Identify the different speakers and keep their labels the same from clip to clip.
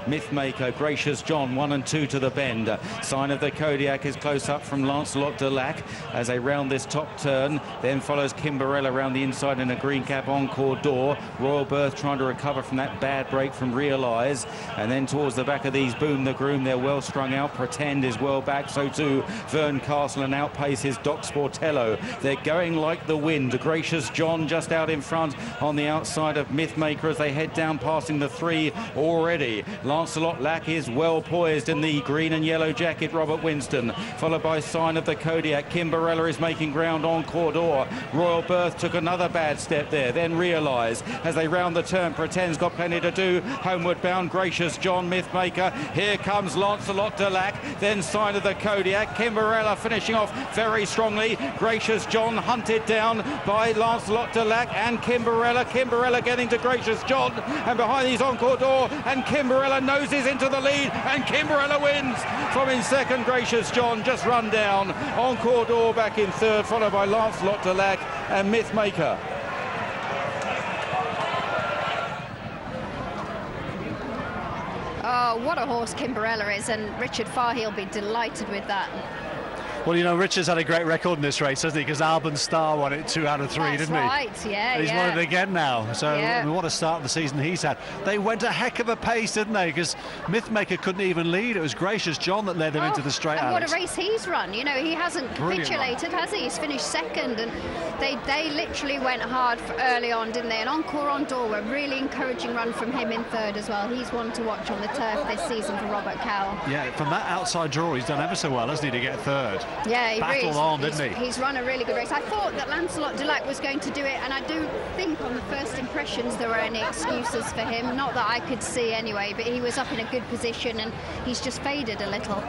Speaker 1: Mythmaker, Gracious John, 1 and 2 to the bend. Sign of the Kodiak is close up from Lancelot de Lac as they round this top turn. Then follows Kimberella around the inside in a green cap Encore d'Or. Royal Birth trying to recover from that bad break from Realise. And then towards the back of these, Boom the Groom, they're well strung out. Pretend is well back, so too Vern Castle, and outpaces Doc Sportello. They're going like the wind. Gracious John just out in front on the outside of Mythmaker as they head down, passing the 3 already. Lancelot Lack is well poised in the green and yellow jacket, Robert Winston, followed by Sign of the Kodiak. Kimberella is making ground on Encore d'Or. Royal Birth took another bad step there, then Realise as they round the turn. Pretend's got plenty to do, homeward bound. Gracious John, Mythmaker, here comes Lancelot de Lac, then Sign of the Kodiak. Kimberella finishing off very strongly. Gracious John hunted down by Lancelot de Lac and Kimberella. Kimberella getting to Gracious John, and behind these Encore d'Or, and Kimberella noses into the lead, and Kimberella wins from in second. Gracious John just run down. Encore d'Or back in third, followed by Lancelot de Lac and Mythmaker.
Speaker 2: Oh, what a horse Kimberella is, and Richard Fahey will be delighted with that.
Speaker 3: Well, you know, Richard's had a great record in this race, hasn't he? Because Alban Star won it 2 out of 3,
Speaker 2: That's
Speaker 3: didn't
Speaker 2: right.
Speaker 3: he?
Speaker 2: Yeah,
Speaker 3: and he's won it again now. So
Speaker 2: yeah.
Speaker 3: I mean, what a start of the season he's had. They went a heck of a pace, didn't they? Because Mythmaker couldn't even lead. It was Gracious John that led them into the straight.
Speaker 2: And what a race he's run. You know, he hasn't capitulated, has he? He's finished second, and they literally went hard early on, didn't they? And Encore d'Or, a really encouraging run from him in third as well. He's one to watch on the turf this season for Robert Cowell.
Speaker 3: Yeah, from that outside draw, he's done ever so well, hasn't he, to get third?
Speaker 2: Yeah, he really
Speaker 3: on, didn't he?
Speaker 2: He's run a really good race. I thought that Lancelot de Lac was going to do it, and I do think on the first impressions there were any excuses for him. Not that I could see anyway, but he was up in a good position and he's just faded a little.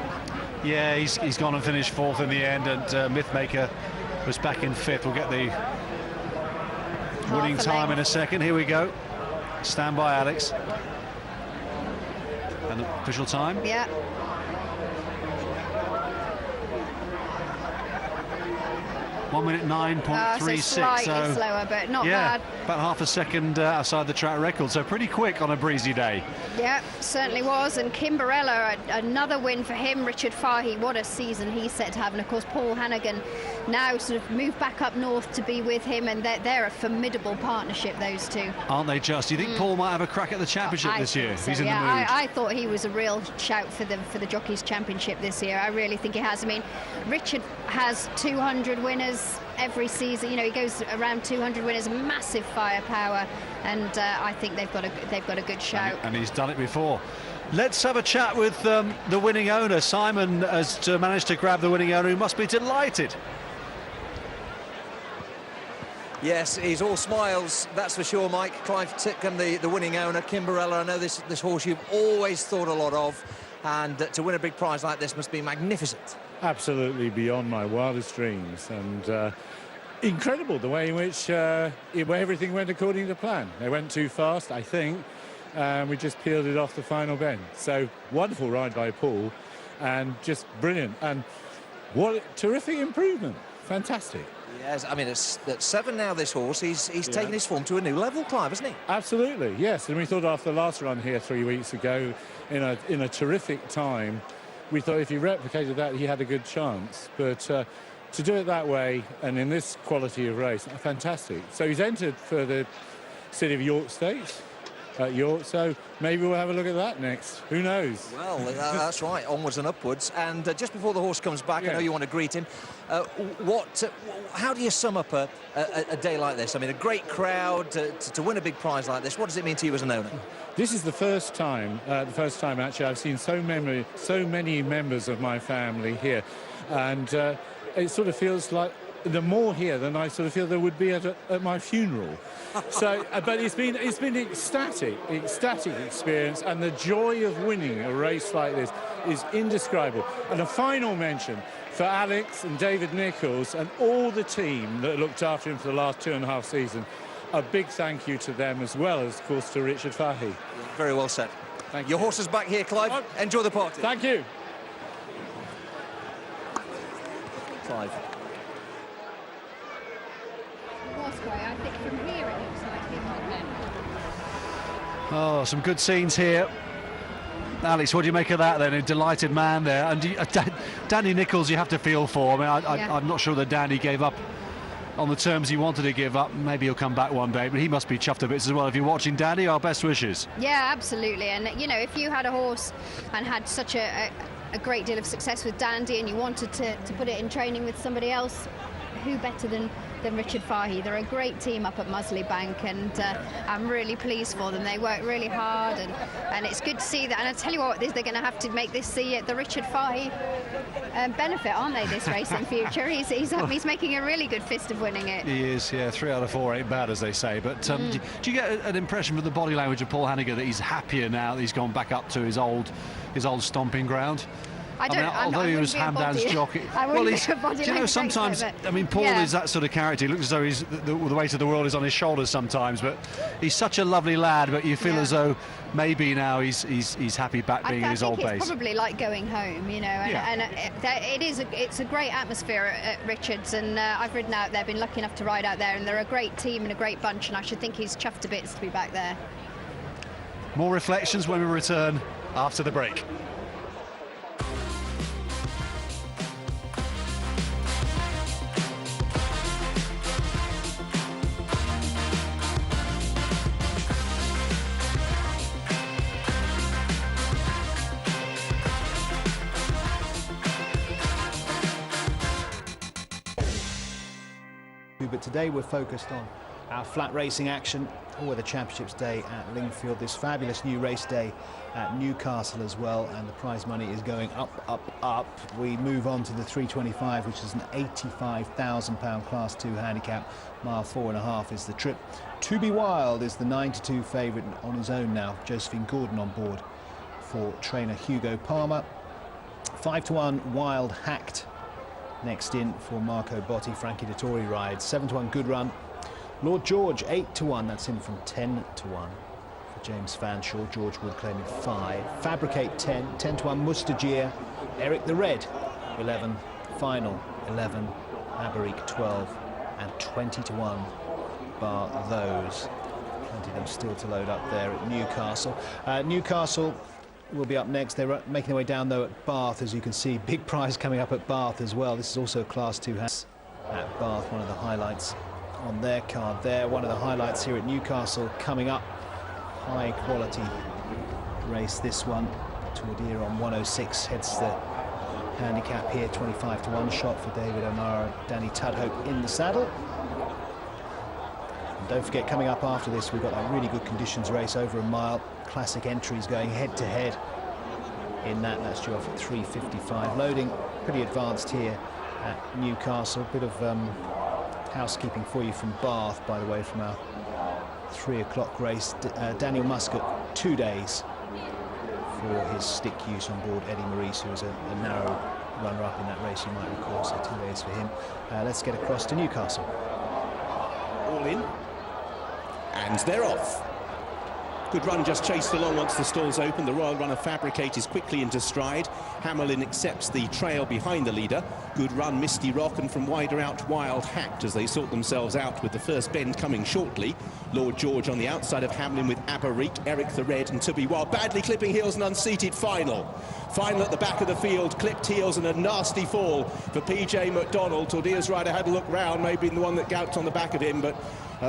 Speaker 3: Yeah, he's gone and finished fourth in the end, and Mythmaker was back in fifth. We'll get the winning time in a second. Here we go. Stand by, Alex. And the official time?
Speaker 2: Yeah.
Speaker 3: 1 minute 9.36.
Speaker 2: So slightly slower, but not bad.
Speaker 3: About half a second outside the track record, so pretty quick on a breezy day.
Speaker 2: Yeah, certainly was. And Kimberella, another win for him. Richard Fahey, what a season he's set to have. And of course, Paul Hannigan now sort of moved back up north to be with him, and they're a formidable partnership, those two.
Speaker 3: Aren't they just? Do you think Paul might have a crack at the championship this year?
Speaker 2: So,
Speaker 3: he's in the mood.
Speaker 2: I thought he was a real shout for the Jockeys Championship this year. I really think he has. I mean, Richard has 200 winners every season. You know, he goes around 200 winners, massive firepower, and I think they've got a good shout.
Speaker 3: And he's done it before. Let's have a chat with the winning owner. Simon has managed to grab the winning owner, who must be delighted.
Speaker 4: Yes, he's all smiles, that's for sure, Mike. Clive Titcombe, the winning owner. Kimberella, I know this horse you've always thought a lot of, and to win a big prize like this must be magnificent.
Speaker 5: Absolutely beyond my wildest dreams, and incredible the way in which everything went according to plan. They went too fast, I think, and we just peeled it off the final bend. So wonderful ride by Paul, and just brilliant. And what a terrific improvement. Fantastic.
Speaker 4: Yes, I mean, it's at 7 now, this horse. He's taken his form to a new level, Clive, hasn't he? Absolutely,
Speaker 5: yes. And we thought after the last run here 3 weeks ago, in a terrific time, we thought if he replicated that, he had a good chance. But to do it that way, and in this quality of race, fantastic. So he's entered for the City of York Stakes at York, so maybe we'll have a look at that next. Who knows?
Speaker 4: Well, that's right, onwards and upwards. And just before the horse comes back, I know you want to greet him. How do you sum up a day like this? I mean, a great crowd, to win a big prize like this. What does it mean to you as an owner?
Speaker 5: This is the first time actually I've seen so many members of my family here, and it sort of feels like the more here than I sort of feel there would be at my funeral. So, but it's been ecstatic experience, and the joy of winning a race like this is indescribable. And a final mention for Alex and David Nichols and all the team that looked after him for the last 2.5 seasons. A big thank you to them, as well as, of course, to Richard Fahey.
Speaker 4: Very well said.
Speaker 5: Thank you.
Speaker 4: Your horse is back here, Clive. Enjoy the party.
Speaker 5: Thank you.
Speaker 4: Clive.
Speaker 2: I think from here it looks like him.
Speaker 3: Oh, some good scenes here. Alex, what do you make of that then? A delighted man there. And Danny Nicholls, you have to feel for. I mean, I'm not sure that Danny gave up on the terms he wanted to give up. Maybe he'll come back one day, but he must be chuffed to bits as well. If you're watching Danny, our best wishes.
Speaker 2: Yeah, absolutely. And, you know, if you had a horse and had such a great deal of success with Dandy and you wanted to put it in training with somebody else, who better than Richard Fahey? They're a great team up at Musley Bank, and I'm really pleased for them. They work really hard, and it's good to see that. And I tell you what, they're going to have to make this the Richard Fahey benefit, aren't they, this race in future? He's making a really good fist of winning it.
Speaker 3: He is, yeah. 3 out of 4 ain't bad, as they say. But do you get an impression from the body language of Paul Hannigan that he's happier now that he's gone back up to his old stomping ground? Although he was Hamdan's jockey.
Speaker 2: Well, do you know,
Speaker 3: sometimes, I mean, Paul is that sort of character. He looks as though he's the weight of the world is on his shoulders sometimes, but he's such a lovely lad. But you feel as though maybe now he's happy back being in his old base.
Speaker 2: It's probably like going home, you know. And it's a great atmosphere at Richards, and I've ridden out there, been lucky enough to ride out there, and they're a great team and a great bunch, and I should think he's chuffed to bits to be back there.
Speaker 3: More reflections when we return after the break.
Speaker 6: But today we're focused on our flat racing action, or the Championships Day at Lingfield, this fabulous new race day at Newcastle as well, and the prize money is going up, up, up. We move on to the 325, which is an £85,000 Class 2 handicap. Mile 4.5 is the trip. To Be Wild is the 9-2 favourite on his own now. Josephine Gordon on board for trainer Hugo Palmer. 5-1 Wild Hacked next in for Marco Botti. Frankie Dettori rides. 7-1 Good Run. Lord George 8-1, that's in from 10-1 for James Fanshawe. George Wood claiming 5. Fabricate 10, 10-1 Mustajir. Eric the Red 11. Final 11. Abarique 12 and 20-1 bar those. Plenty of them still to load up there at Newcastle. Newcastle will be up next. They're making their way down though at Bath, as you can see. Big prize coming up at Bath as well. This is also a Class 2 at Bath, one of the highlights on their card there. One of the highlights here at Newcastle coming up. High quality race this one. Tordier on 106 heads the handicap here. 25-1 shot for David O'Mara. Danny Tudhope in the saddle. And don't forget, coming up after this, we've got a really good conditions race over a mile. Classic entries going head to head in that. That's due off at 3:55. Loading pretty advanced here at Newcastle. Bit of housekeeping for you from Bath, by the way, from our 3 o'clock race. Daniel Muscat, 2 days for his stick use on board Eddie Maurice, who was a narrow runner-up in that race, you might recall, so 2 days for him. Let's get across to Newcastle.
Speaker 7: All in, and they're off. Good Run just chased along once the stalls open. The Royal Runner Fabricate is quickly into stride. Hamelin accepts the trail behind the leader. Good Run, Misty Rock, and from wider out, Wild Hacked as they sort themselves out with the first bend coming shortly. Lord George on the outside of Hamelin with Abarique, Eric the Red and To Be Wild. Badly clipping heels and unseated Final. Final at the back of the field, clipped heels and a nasty fall for PJ McDonald. Tordier's rider had a look round, maybe the one that galloped on the back of him, but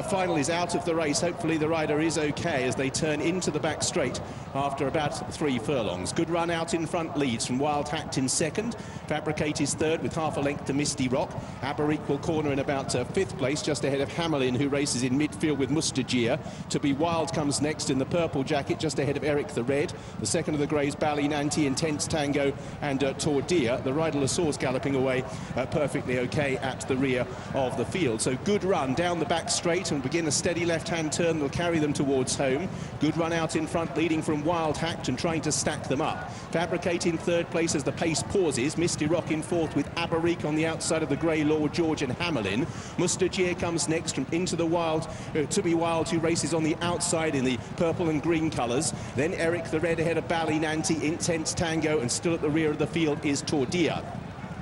Speaker 7: Final is out of the race. Hopefully the rider is okay as they turn into the back straight after about 3 furlongs. Good Run out in front leads from Wild Hacked in second. Fabricate is third with half a length to Misty Rock. Abarique will corner in about 5th place, just ahead of Hamelin, who races in midfield with Mustajir. To Be Wild comes next in the purple jacket, just ahead of Eric the Red. The second of the greys, Ballinanti, Intense Tango and Tordia. The riderless horse galloping away perfectly okay at the rear of the field. So Good Run down the back straight and begin a steady left-hand turn that will carry them towards home. Good Run out in front, leading from Wild Hacked and trying to stack them up. Fabricate in third place as the pace pauses. Misty Rock in fourth with Abarique on the outside of the grey Lord George and Hamelin. Mustajir comes next from Into the Wild, To Be Wild, who races on the outside in the purple and green colours. Then Eric the Red ahead of Ballinanti, Intense Tango, and still at the rear of the field is Tordia.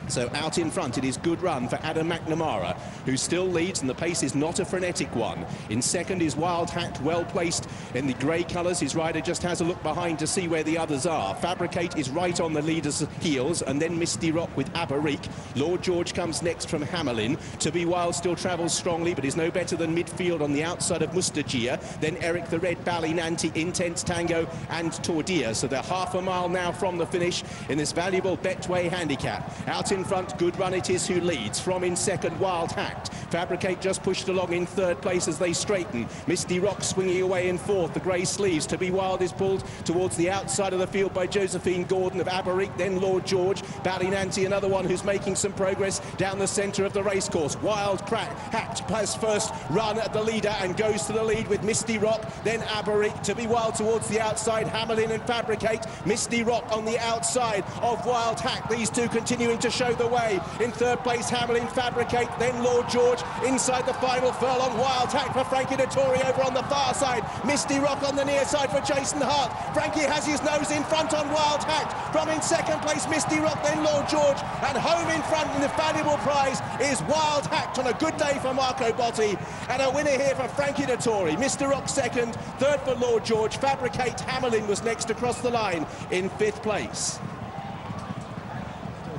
Speaker 7: So out in front, it is Good Run for Adam McNamara, who still leads, and the pace is not a frenetic one. In second is Wild Hacked, well placed in the grey colours. His rider just has a look behind to see where the others are. Fabricate is right on the leader's heels, and then Misty Rock with Abarique. Lord George comes next from Hamelin. To Be Wild still travels strongly, but is no better than midfield on the outside of Mustajia. Then Eric the Red, Ballinanti, Intense Tango and Tordia. So they're half a mile now from the finish in this valuable Betway Handicap. Out in front, Good Run it is who leads. From in second, Wild Hacked. Fabricate just pushed along in third place as they straighten. Misty Rock swinging away in fourth. The grey sleeves. To Be Wild is pulled towards the outside of the field by Josephine Gordon of Abarique. Then Lord George. Ballinanti, another one who's making some progress down the centre of the racecourse. Wild Hacked has first run at the leader and goes to the lead with Misty Rock. Then Abarique. To Be Wild towards the outside. Hamelin and Fabricate. Misty Rock on the outside of Wild Hacked. These two continuing to show the way. In third place, Hamelin, Fabricate, then Lord George inside the final furlong. Wild Hack for Frankie Dettori over on the far side. Misty Rock on the near side for Jason Hart. Frankie has his nose in front on Wild Hack. From in second place, Misty Rock, then Lord George, and home in front in the valuable prize is Wild Hack on a good day for Marco Botti, and a winner here for Frankie Dettori. Mr. Rock second, third for Lord George. Fabricate, Hamelin was next across the line in fifth place.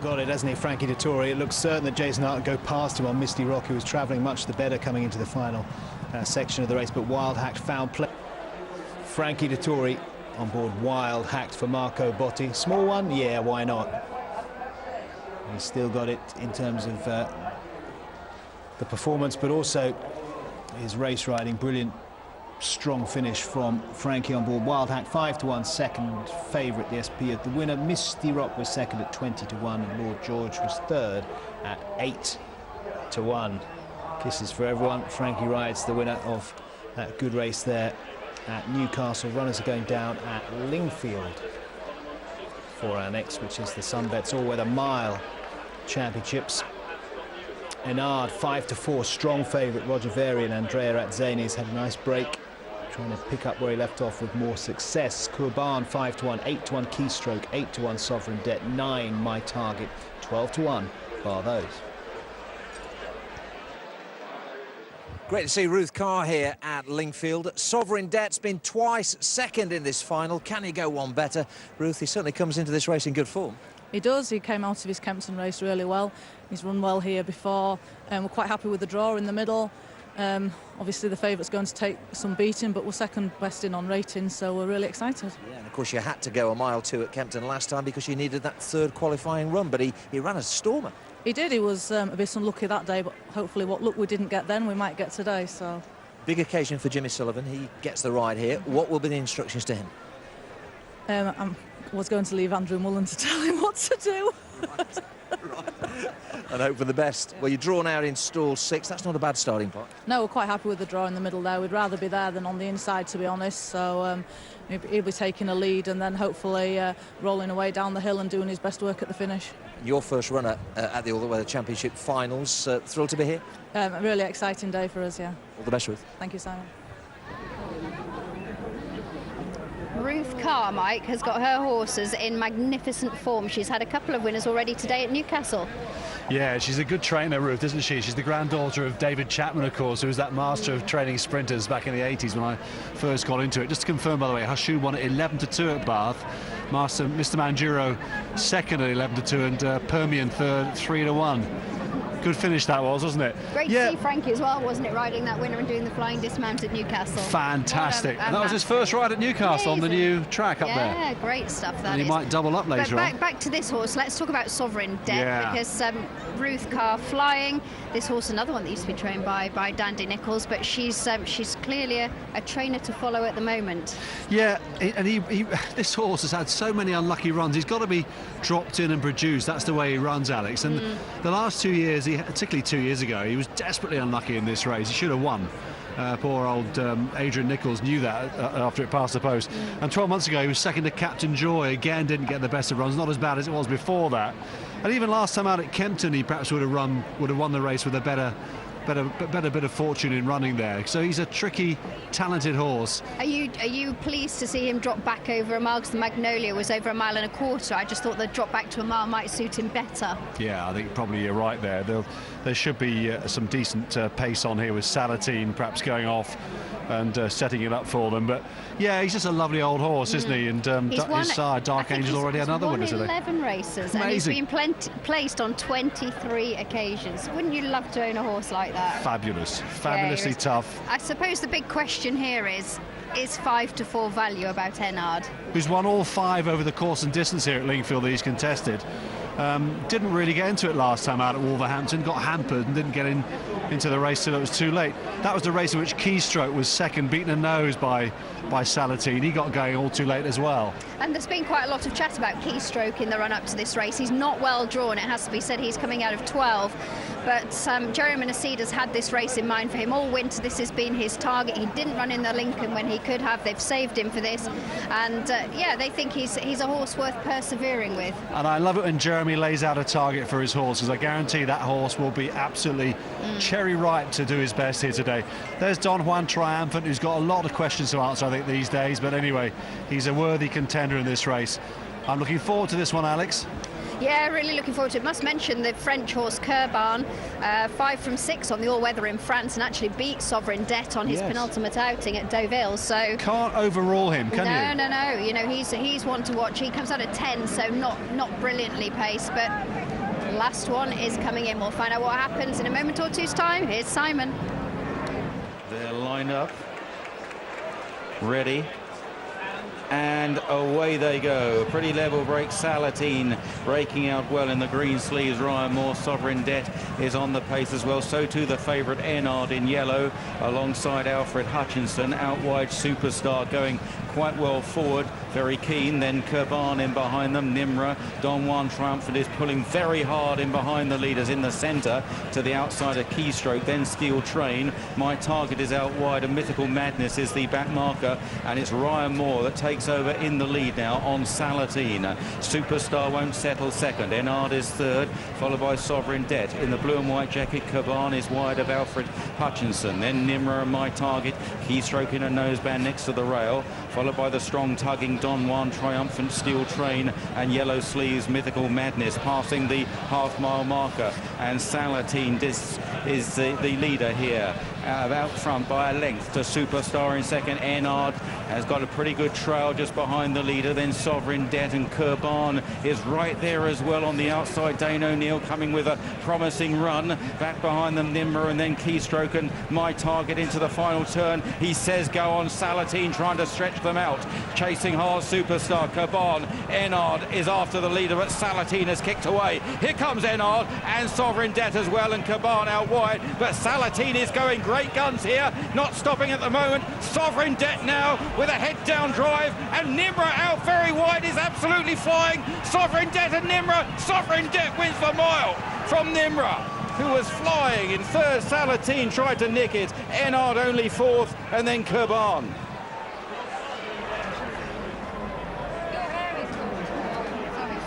Speaker 6: Got it, hasn't he, Frankie Dettori? It looks certain that Jason Hart would go past him on Misty Rock, who was travelling much the better coming into the final section of the race, but Wild Hacked found play. Frankie Dettori on board Wild Hacked for Marco Botti. Small one? Yeah, why not? He's still got it in terms of the performance, but also his race riding. Brilliant, strong finish from Frankie on board Wild Hack. 5-1, second favourite, the SP of the winner. Misty Rock was second at 20-1, and Lord George was third at 8-1. Kisses for everyone. Frankie rides the winner of that good race there at Newcastle. Runners are going down at Lingfield for our next, which is the Sunbets All-Weather Mile Championships. Enard 5-4, strong favourite. Roger Varian, Andrea Atzani's had a nice break, trying to pick up where he left off with more success. Kurban 5-1, 8-1 Keystroke, 8-1 Sovereign Debt, 9 My Target, 12-1 bar those.
Speaker 4: Great to see Ruth Carr here at Lingfield. Sovereign Debt's been twice second in this final. Can he go one better? Ruth, he certainly comes into this race in good form.
Speaker 8: He does. He came out of his Kempton race really well. He's run well here before. We're quite happy with the draw in the middle. Obviously the favourite's going to take some beating, but we're second best in on rating, so we're really excited. Yeah,
Speaker 4: and of course you had to go a mile 2 at Kempton last time because you needed that third qualifying run, but he ran a stormer.
Speaker 8: He did. He was a bit unlucky that day, but hopefully what luck we didn't get then we might get today. So
Speaker 4: big occasion for Jimmy Sullivan. He gets the ride here. What will be the instructions to him?
Speaker 8: I was going to leave Andrew Mullen to tell him what to do.
Speaker 4: Right. And hope for the best. Well, you're drawn out in stall 6. That's not a bad starting point.
Speaker 8: No, we're quite happy with the draw in the middle there. We'd rather be there than on the inside, to be honest. So he'll be taking a lead and then hopefully rolling away down the hill and doing his best work at the finish.
Speaker 4: Your first runner at the All-Weather Championship finals. Thrilled to be here?
Speaker 8: A really exciting day for us, yeah.
Speaker 4: All the best, Ruth.
Speaker 8: Thank you, Simon.
Speaker 2: Ruth Carr, Mike, has got her horses in magnificent form. She's had a couple of winners already today at Newcastle.
Speaker 3: Yeah, she's a good trainer, Ruth, isn't she? She's the granddaughter of David Chapman, of course, who was that master of training sprinters back in the 80s when I first got into it. Just to confirm, by the way, Hashu won it 11-2 at Bath. Mr. Manjuro second at 11-2, and Permian third, 3-1. Good finish that was, wasn't it?
Speaker 2: Great to see Frankie as well, wasn't it, riding that winner and doing the flying dismount at Newcastle.
Speaker 3: Fantastic. And that was his first ride at Newcastle. Amazing. On the new track up there.
Speaker 2: Yeah, great stuff that
Speaker 3: and he might double up later on.
Speaker 2: Back to this horse, let's talk about Sovereign Debt, because Ruth Carr flying. This horse, another one that used to be trained by Dandy Nichols, but she's clearly a trainer to follow at the moment.
Speaker 3: Yeah, and this horse has had so many unlucky runs. He's got to be dropped in and produced. That's the way he runs, Alex. And the last 2 years, particularly 2 years ago, he was desperately unlucky in this race. He should have won. Poor old Adrian Nichols knew that after it passed the post. And 12 months ago, he was second to Captain Joy. Again, didn't get the best of runs. Not as bad as it was before that. And even last time out at Kempton, he perhaps would have won the race with a better better bit of fortune in running there. So he's a tricky, talented horse.
Speaker 2: Are you pleased to see him drop back over a mile? Because the Magnolia was over 1.25 miles. I just thought the drop back to a mile might suit him better.
Speaker 3: Yeah, I think probably you're right there. There should be some decent pace on here with Salatine perhaps going off and setting it up for them. But yeah, he's just a lovely old horse, isn't he? And his side, Dark Angel, already had another winner today. 11
Speaker 2: races.
Speaker 3: Amazing.
Speaker 2: And he's been placed on 23 occasions. Wouldn't you love to own a horse like that?
Speaker 3: Fabulous, fabulously tough.
Speaker 2: I suppose the big question here is 5-4 value about Enard?
Speaker 3: Who's won all 5 over the course and distance here at Lingfield that he's contested. Didn't really get into it last time out at Wolverhampton, got hampered and didn't get into the race till it was too late. That was the race in which Keystroke was second, beaten a nose by Salatine. He got going all too late as well.
Speaker 2: And there's been quite a lot of chat about Keystroke in the run-up to this race. He's not well drawn, it has to be said. He's coming out of 12. But Jeremy Nasida's had this race in mind for him all winter. This has been his target. He didn't run in the Lincoln when he could have. They've saved him for this. And yeah, they think he's a horse worth persevering with.
Speaker 3: And I love it when Jeremy lays out a target for his horse, because I guarantee that horse will be absolutely cherry ripe to do his best here today. There's Don Juan Triumphant, who's got a lot of questions to answer, I think, these days. But anyway, he's a worthy contender in this race. I'm looking forward to this one, Alex.
Speaker 2: Yeah, really looking forward to it. Must mention the French horse Kurban, 5 from 6 on the all-weather in France, and actually beat Sovereign Debt on his penultimate outing at Deauville. So
Speaker 3: can't overrule him, can you?
Speaker 2: No. You know, he's one to watch. He comes out at 10, so not brilliantly paced, but last one is coming in. We'll find out what happens in a moment or two's time. Here's Simon.
Speaker 1: They're lined up, ready. And away they go. A pretty level break. Salatine breaking out well in the green sleeves. Ryan Moore, Sovereign Debt is on the pace as well. So too the favourite Enard in yellow alongside Alfred Hutchinson. Out wide Superstar going quite well forward. Very keen. Then Kurban in behind them. Nimra. Don Juan Triumphant is pulling very hard in behind the leaders in the centre to the outside of Keystroke. Then Steel Train. My Target is out wide. And Mythical Madness is the back marker. And it's Ryan Moore that takes over in the lead now on Salatine. Superstar won't settle second. Enard is third, followed by Sovereign Debt. In the blue and white jacket, Kurban is wide of Alfred Hutchinson. Then Nimra and My Target. Keystroke in a noseband next to the rail, followed by the strong tugging Don Juan Triumphant, Steel Train, and Yellow Sleeves Mythical Madness passing the half-mile marker. And Salatine is the leader here. Out front by a length to Superstar in second. Enard has got a pretty good trail just behind the leader. Then Sovereign Debt, and Kurban is right there as well on the outside. Dane O'Neill coming with a promising run. Back behind them Nimra, and then Keystroke and My Target into the final turn. He says go on. Salatine trying to stretch them out. Chasing hard Superstar. Kurban. Enard is after the leader, but Salatine has kicked away. Here comes Enard and Sovereign Debt as well, and Kurban out wide. But Salatine is going great guns here, not stopping at the moment. Sovereign Debt now with a head down drive, and Nimra out very wide is absolutely flying. Sovereign Debt and Nimra. Sovereign Debt wins the mile from Nimra, who was flying in third. Salatine tried to nick it. Enard only fourth, and then Kurban.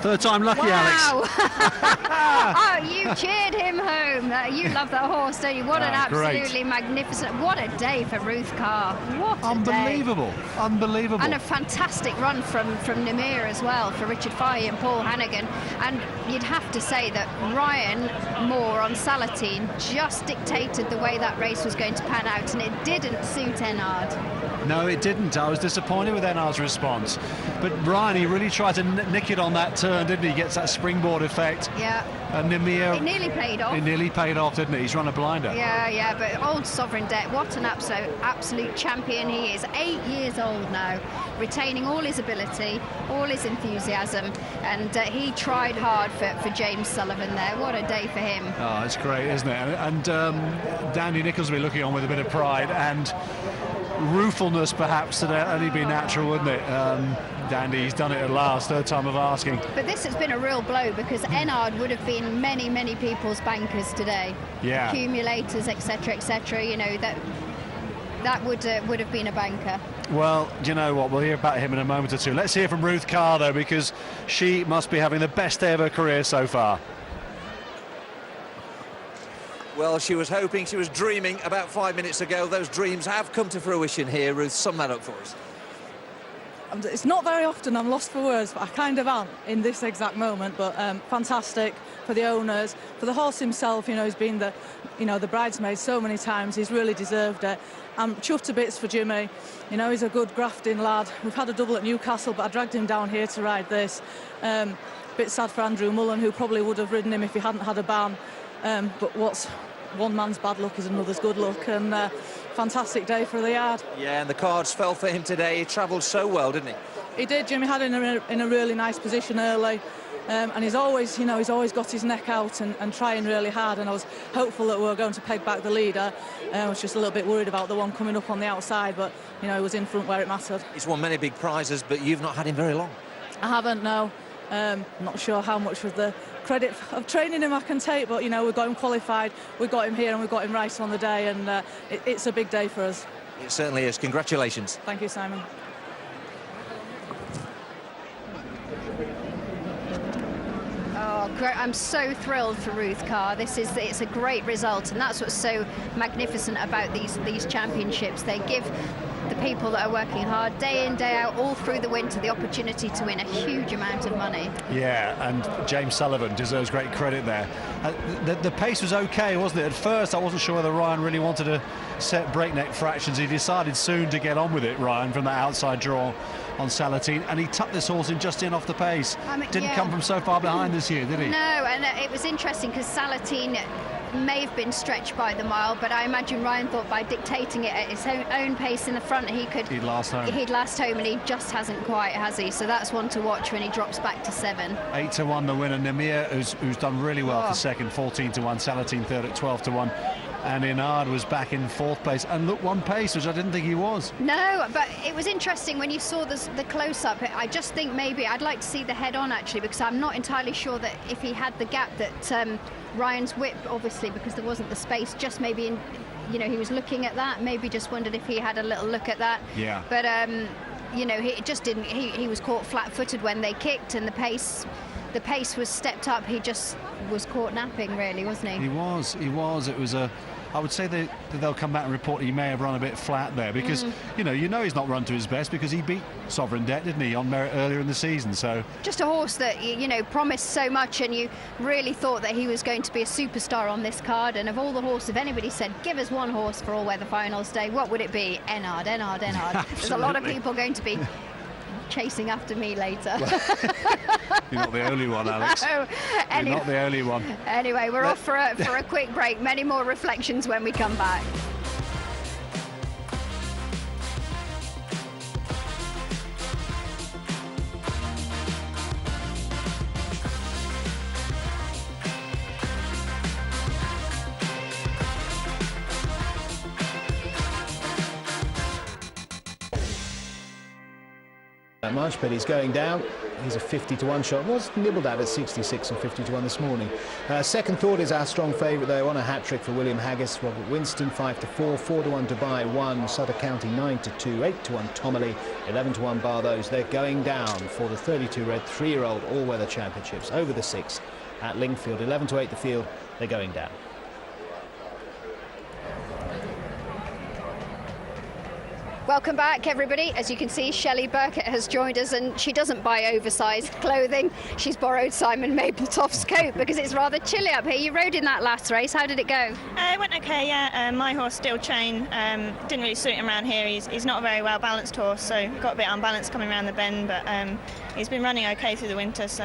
Speaker 3: Third time lucky,
Speaker 2: wow.
Speaker 3: Alex.
Speaker 2: Oh, you cheered him home. You love that horse, don't you? What an absolutely
Speaker 3: great.
Speaker 2: Magnificent. What a day for Ruth Carr. What a
Speaker 3: Unbelievable.
Speaker 2: day.
Speaker 3: Unbelievable.
Speaker 2: And a fantastic run from Namir as well for Richard Fahey and Paul Hannigan. And you'd have to say that Ryan Moore on Salatine just dictated the way that race was going to pan out, and it didn't suit Enard.
Speaker 3: No, it didn't. I was disappointed with Enard's response. But Ryan, he really tried to nick it on that turn, didn't he? He gets that springboard effect.
Speaker 2: Yeah.
Speaker 3: And Nimir...
Speaker 2: It nearly paid off.
Speaker 3: It nearly paid off, didn't it? He's run a blinder.
Speaker 2: Yeah, but old Sovereign Debt, what an absolute champion he is. 8 years old now, retaining all his ability, all his enthusiasm, and he tried hard for James Sullivan there. What a day for him.
Speaker 3: Oh, it's great, isn't it? And Dandy Nichols will be looking on with a bit of pride and ruefulness, perhaps, that'd only be natural, wouldn't it? Dandy's done it at last, third time of asking.
Speaker 2: But this has been a real blow, because Enard would have been many people's bankers today.
Speaker 3: Yeah.
Speaker 2: Accumulators, etc. You know, that would have been a banker.
Speaker 3: Well, do you know what? We'll hear about him in a moment or two. Let's hear from Ruth Carr, though, because she must be having the best day of her career so far.
Speaker 4: Well, she was hoping, she was dreaming about 5 minutes ago. Those dreams have come to fruition here. Ruth, sum that up for us.
Speaker 8: It's not very often I'm lost for words, but I kind of am in this exact moment. But fantastic for the owners, for the horse himself. You know, he's been the bridesmaid so many times. He's really deserved it. I'm chuffed to bits for Jimmy. You know, he's a good grafting lad. We've had a double at Newcastle, but I dragged him down here to ride this. Bit sad for Andrew Mullen, who probably would have ridden him if he hadn't had a ban. But what's one man's bad luck is another's good luck, and fantastic day for the yard.
Speaker 4: Yeah, and the cards fell for him today. He travelled so well, didn't he?
Speaker 8: He did. Jimmy had him in a really nice position early, and he's always got his neck out and trying really hard. And I was hopeful that we were going to peg back the leader. I was just a little bit worried about the one coming up on the outside, but he was in front where it mattered.
Speaker 4: He's won many big prizes, but you've not had him very long.
Speaker 8: I haven't, no. Not sure how much of the credit of training him I can take, but we got him qualified, we got him here, and we got him right on the day, and it's a big day for us.
Speaker 4: It certainly is. Congratulations.
Speaker 8: Thank you, Simon.
Speaker 2: Oh, great. I'm so thrilled for Ruth Carr. It's a great result, and that's what's so magnificent about these championships. They give the people that are working hard day in, day out, all through the winter, the opportunity to win a huge amount of money.
Speaker 3: Yeah, and James Sullivan deserves great credit there. The pace was okay, wasn't it? At first, I wasn't sure whether Ryan really wanted to set breakneck fractions. He decided soon to get on with it, Ryan, from that outside draw on Salatine, and he tucked this horse in just off the pace. Didn't come from so far behind this year, did he?
Speaker 2: No, and it was interesting because Salatine may have been stretched by the mile, but I imagine Ryan thought by dictating it at his own pace in the front, he'd last home, and he just hasn't quite, has he? So that's one to watch when he drops back to 7.
Speaker 3: 8-1 the winner. Namir, who's done really well for second, 14-1. Salatine third at 12-1. And Inard was back in fourth place, and look, one pace, which I didn't think he was.
Speaker 2: No, but it was interesting when you saw the close-up. I just think maybe I'd like to see the head-on, actually, because I'm not entirely sure that if he had the gap that Ryan's whip, obviously, because there wasn't the space, just maybe he was looking at that, maybe just wondered if he had a little look at that.
Speaker 3: Yeah.
Speaker 2: But he just didn't. He was caught flat-footed when they kicked, and the pace was stepped up. He just was caught napping, really, wasn't he?
Speaker 3: He was. It was I would say that they'll come back and report he may have run a bit flat there, because he's not run to his best, because he beat Sovereign Debt, didn't he, on merit earlier in the season. So
Speaker 2: just a horse that promised so much, and you really thought that he was going to be a superstar on this card. And of all the horses, if anybody said give us one horse for All Weather Finals Day, what would it be? Enard. There's a lot of people going to be chasing after me later.
Speaker 3: You're not the only one, Alex.
Speaker 2: No.
Speaker 3: You're not the only one.
Speaker 2: Anyway, we're off for a quick break. Many more reflections when we come back.
Speaker 6: Much, but he's going down. He's a 50-1 shot. Was nibbled at 66 and 50-1 this morning. Second Thought is our strong favourite though, on a hat-trick for William Haggis. Robert Winston 5-4, 4-1 Dubai 1, Sutter County 9-2, 8-1 Tomerley, 11-1 Bar Those. They're going down for the 32 red 3-year-old all-weather championships over the 6 at Lingfield. 11-8 the field. They're going down.
Speaker 2: Welcome back, everybody. As you can see, Shelley Burkett has joined us, and she doesn't buy oversized clothing. She's borrowed Simon Mapletoft's coat because it's rather chilly up here. You rode in that last race. How did it go?
Speaker 9: It went okay, yeah. My horse, Steel Chain, didn't really suit him around here. He's not a very well-balanced horse, so got a bit unbalanced coming around the bend, but he's been running okay through the winter, so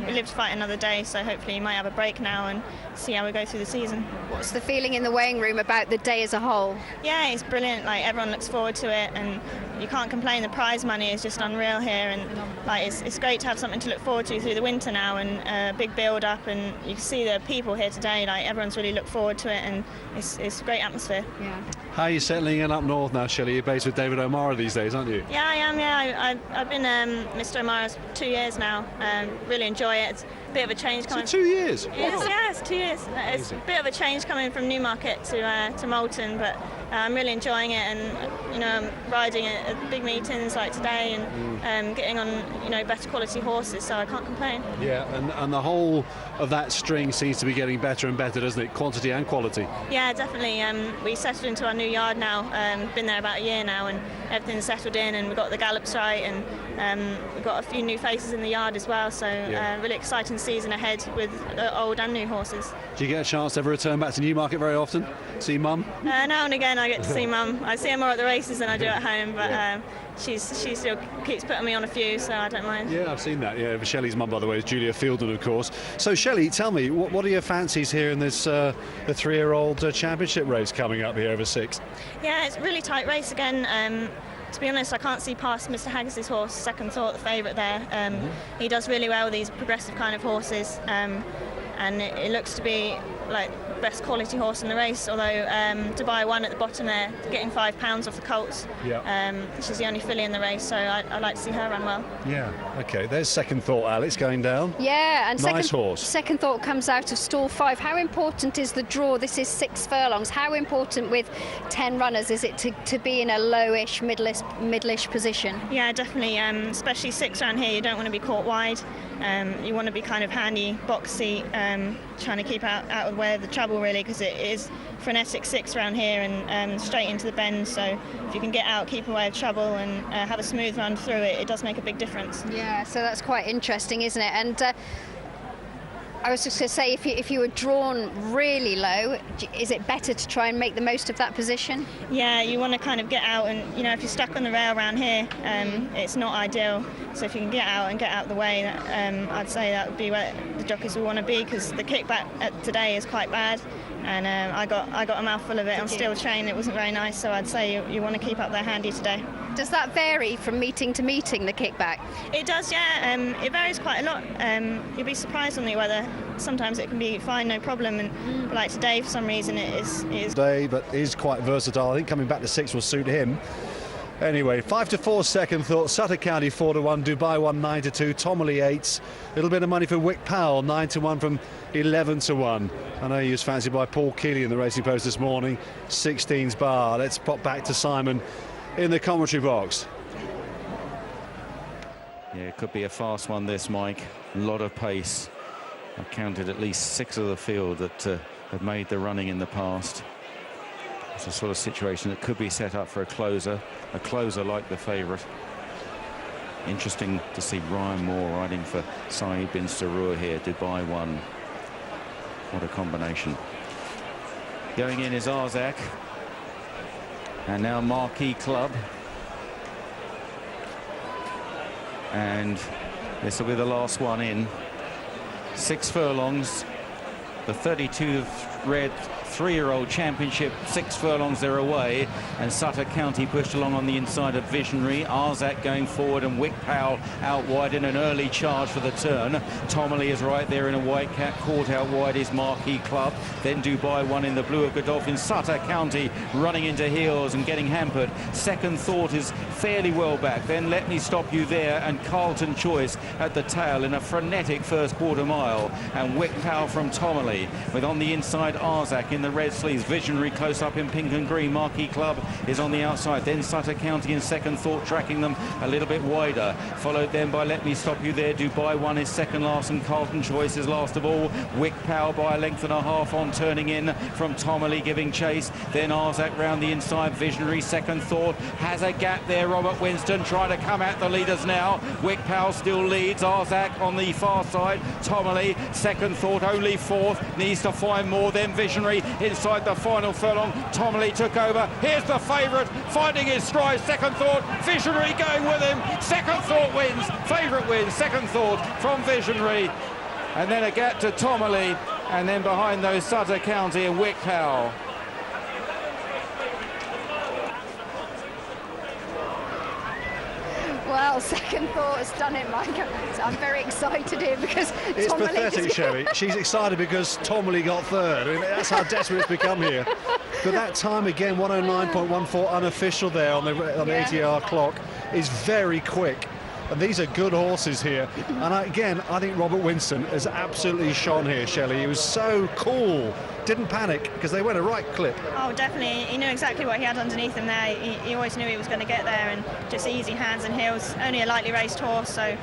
Speaker 9: we live to fight another day, so hopefully he might have a break now and see how we go through the season.
Speaker 2: What's the feeling in the weighing room about the day as a whole?
Speaker 9: Yeah, it's brilliant. Like, everyone looks forward to it, and you can't complain. The prize money is just unreal here, and it's great to have something to look forward to through the winter now, and a big build up, and you can see the people here today, everyone's really looked forward to it, and it's a great atmosphere.
Speaker 2: Yeah.
Speaker 3: How are you settling in up north now, Shelley? You're based with David O'Mara these days, aren't you?
Speaker 9: Yeah, I am. Yeah, I've been Mr. O'Mara's 2 years now. Really enjoy it. It's a bit of a change coming.
Speaker 3: So 2 years?
Speaker 9: Yes, yeah, it's 2 years. It's a bit of a change coming from Newmarket to Moulton, but I'm really enjoying it, and I'm riding at big meetings like today, and getting on better quality horses, so I can't complain.
Speaker 3: Yeah, and the whole of that string seems to be getting better and better, doesn't it? Quantity and quality.
Speaker 9: Yeah, definitely. We settled into our new yard now. Been there about a year now, and everything's settled in, and we've got the gallops right, and we've got a few new faces in the yard as well. So really exciting season ahead with old and new horses.
Speaker 3: Do you get a chance to ever return back to Newmarket very often? See Mum?
Speaker 9: Now and again I get to see Mum. I see her more at the races than I do at home, but she still keeps putting me on a few, so I don't mind.
Speaker 3: Yeah, I've seen that. Yeah, Shelley's mum, by the way, is Julia Fielden, of course. So, Shelley, tell me, what are your fancies here in this the 3-year-old championship race coming up here over 6?
Speaker 9: Yeah, it's a really tight race again. To be honest, I can't see past Mr. Haggis's horse, Second Thought, the favourite there. He does really well with these progressive kind of horses, and it looks to be like best quality horse in the race, although Dubai One at the bottom there, getting £5 off the Colts. She's the only filly in the race, so I'd like to see her run well.
Speaker 3: Yeah, OK, there's Second Thought, Alex, going down.
Speaker 2: Yeah, and
Speaker 3: nice horse.
Speaker 2: Second Thought comes out of stall 5. How important is the draw? This is 6 furlongs. How important with 10 runners is it to be in a lowish, middleish position? Yeah, definitely, especially 6 around here. You don't want to be caught wide. You want to be kind of handy, box seat, trying to keep out of the way of the trouble, really, because it is frenetic 6 around here and straight into the bend. So if you can get out, keep away of trouble, and have a smooth run through it, it does make a big difference. Yeah, so that's quite interesting, isn't it? And I was just going to say, if you were drawn really low, is it better to try and make the most of that position? Yeah, you want to kind of get out, and if you're stuck on the rail around here, it's not ideal. So if you can get out and get out of the way, I'd say that would be where the jockeys will want to be, because the kickback today is quite bad, and I got a mouthful of it on steel train. It wasn't very nice, so I'd say you want to keep up there handy today. Does that vary from meeting to meeting, the kickback? It does, yeah. It varies quite a lot. You'll be surprised on the weather. Sometimes it can be fine, no problem, and like today, for some reason, it is.
Speaker 3: Today, but is quite versatile. I think coming back to 6 will suit him. Anyway, 5-4 Second Thought, Sutter County 4-1, Dubai 1 9-2, Tomerley 8. A little bit of money for Wick Powell, 9-1 from 11-1. I know he was fancied by Paul Keeley in the Racing Post this morning. 16's bar. Let's pop back to Simon in the commentary box.
Speaker 1: Yeah, it could be a fast one, this, Mike. A lot of pace. I've counted at least 6 of the field that have made the running in the past. It's a sort of situation that could be set up for a closer like the favourite. Interesting to see Ryan Moore riding for Saeed bin Sarur here, Dubai One. What a combination. Going in is Arzak. And now Marquee Club. And this will be the last one in. 6 furlongs. The 32 red 3-year-old championship, 6 furlongs they're away, and Sutter County pushed along on the inside of Visionary. Arzak going forward, and Wick Powell out wide in an early charge for the turn. Tomerley is right there in a white cap. Caught out wide is Marquee Club. Then Dubai One in the blue of Godolphin. Sutter County running into heels and getting hampered. Second Thought is fairly well back. Then Let Me Stop You There and Carlton Choice at the tail in a frenetic first quarter mile. And Wick Powell from Tomerley with on the inside Arzak in the red sleeves. Visionary close up in pink and green. Marquee Club is on the outside. Then Sutter County and Second Thought tracking them a little bit wider. Followed then by Let Me Stop You There. Dubai One is second last, and Carlton Choice is last of all. Wick Powell by a length and a half on turning in from Tomerley giving chase. Then Arzak round the inside. Visionary. Second Thought has a gap there. Robert Winston trying to come at the leaders now. Wick Powell still leads. Arzak on the far side. Tomerley. Second Thought only 4th. Needs to find more. Then Visionary inside the final furlong. Tomerley took over. Here's the favourite finding his stride. Second Thought. Visionary going with him. Second Thought wins. Favourite wins. Second Thought from Visionary. And then a gap to Tomerley. And then behind those Sutter County and Wick Powell.
Speaker 2: Well, Second Thought has done it, Mike. I'm very excited here because
Speaker 3: it's
Speaker 2: Tomerley
Speaker 3: pathetic, Sherry. She's excited because Tomerley got 3rd. I mean, that's how desperate it's become here. But that time again, 109.14 unofficial there on the ATR clock, is very quick. And these are good horses here. And I think Robert Winston has absolutely shone here, Shelley. He was so cool. Didn't panic because they went a right clip.
Speaker 9: Oh, definitely. He knew exactly what he had underneath him there. He always knew he was going to get there, and just easy hands and heels. Only a lightly raced horse, so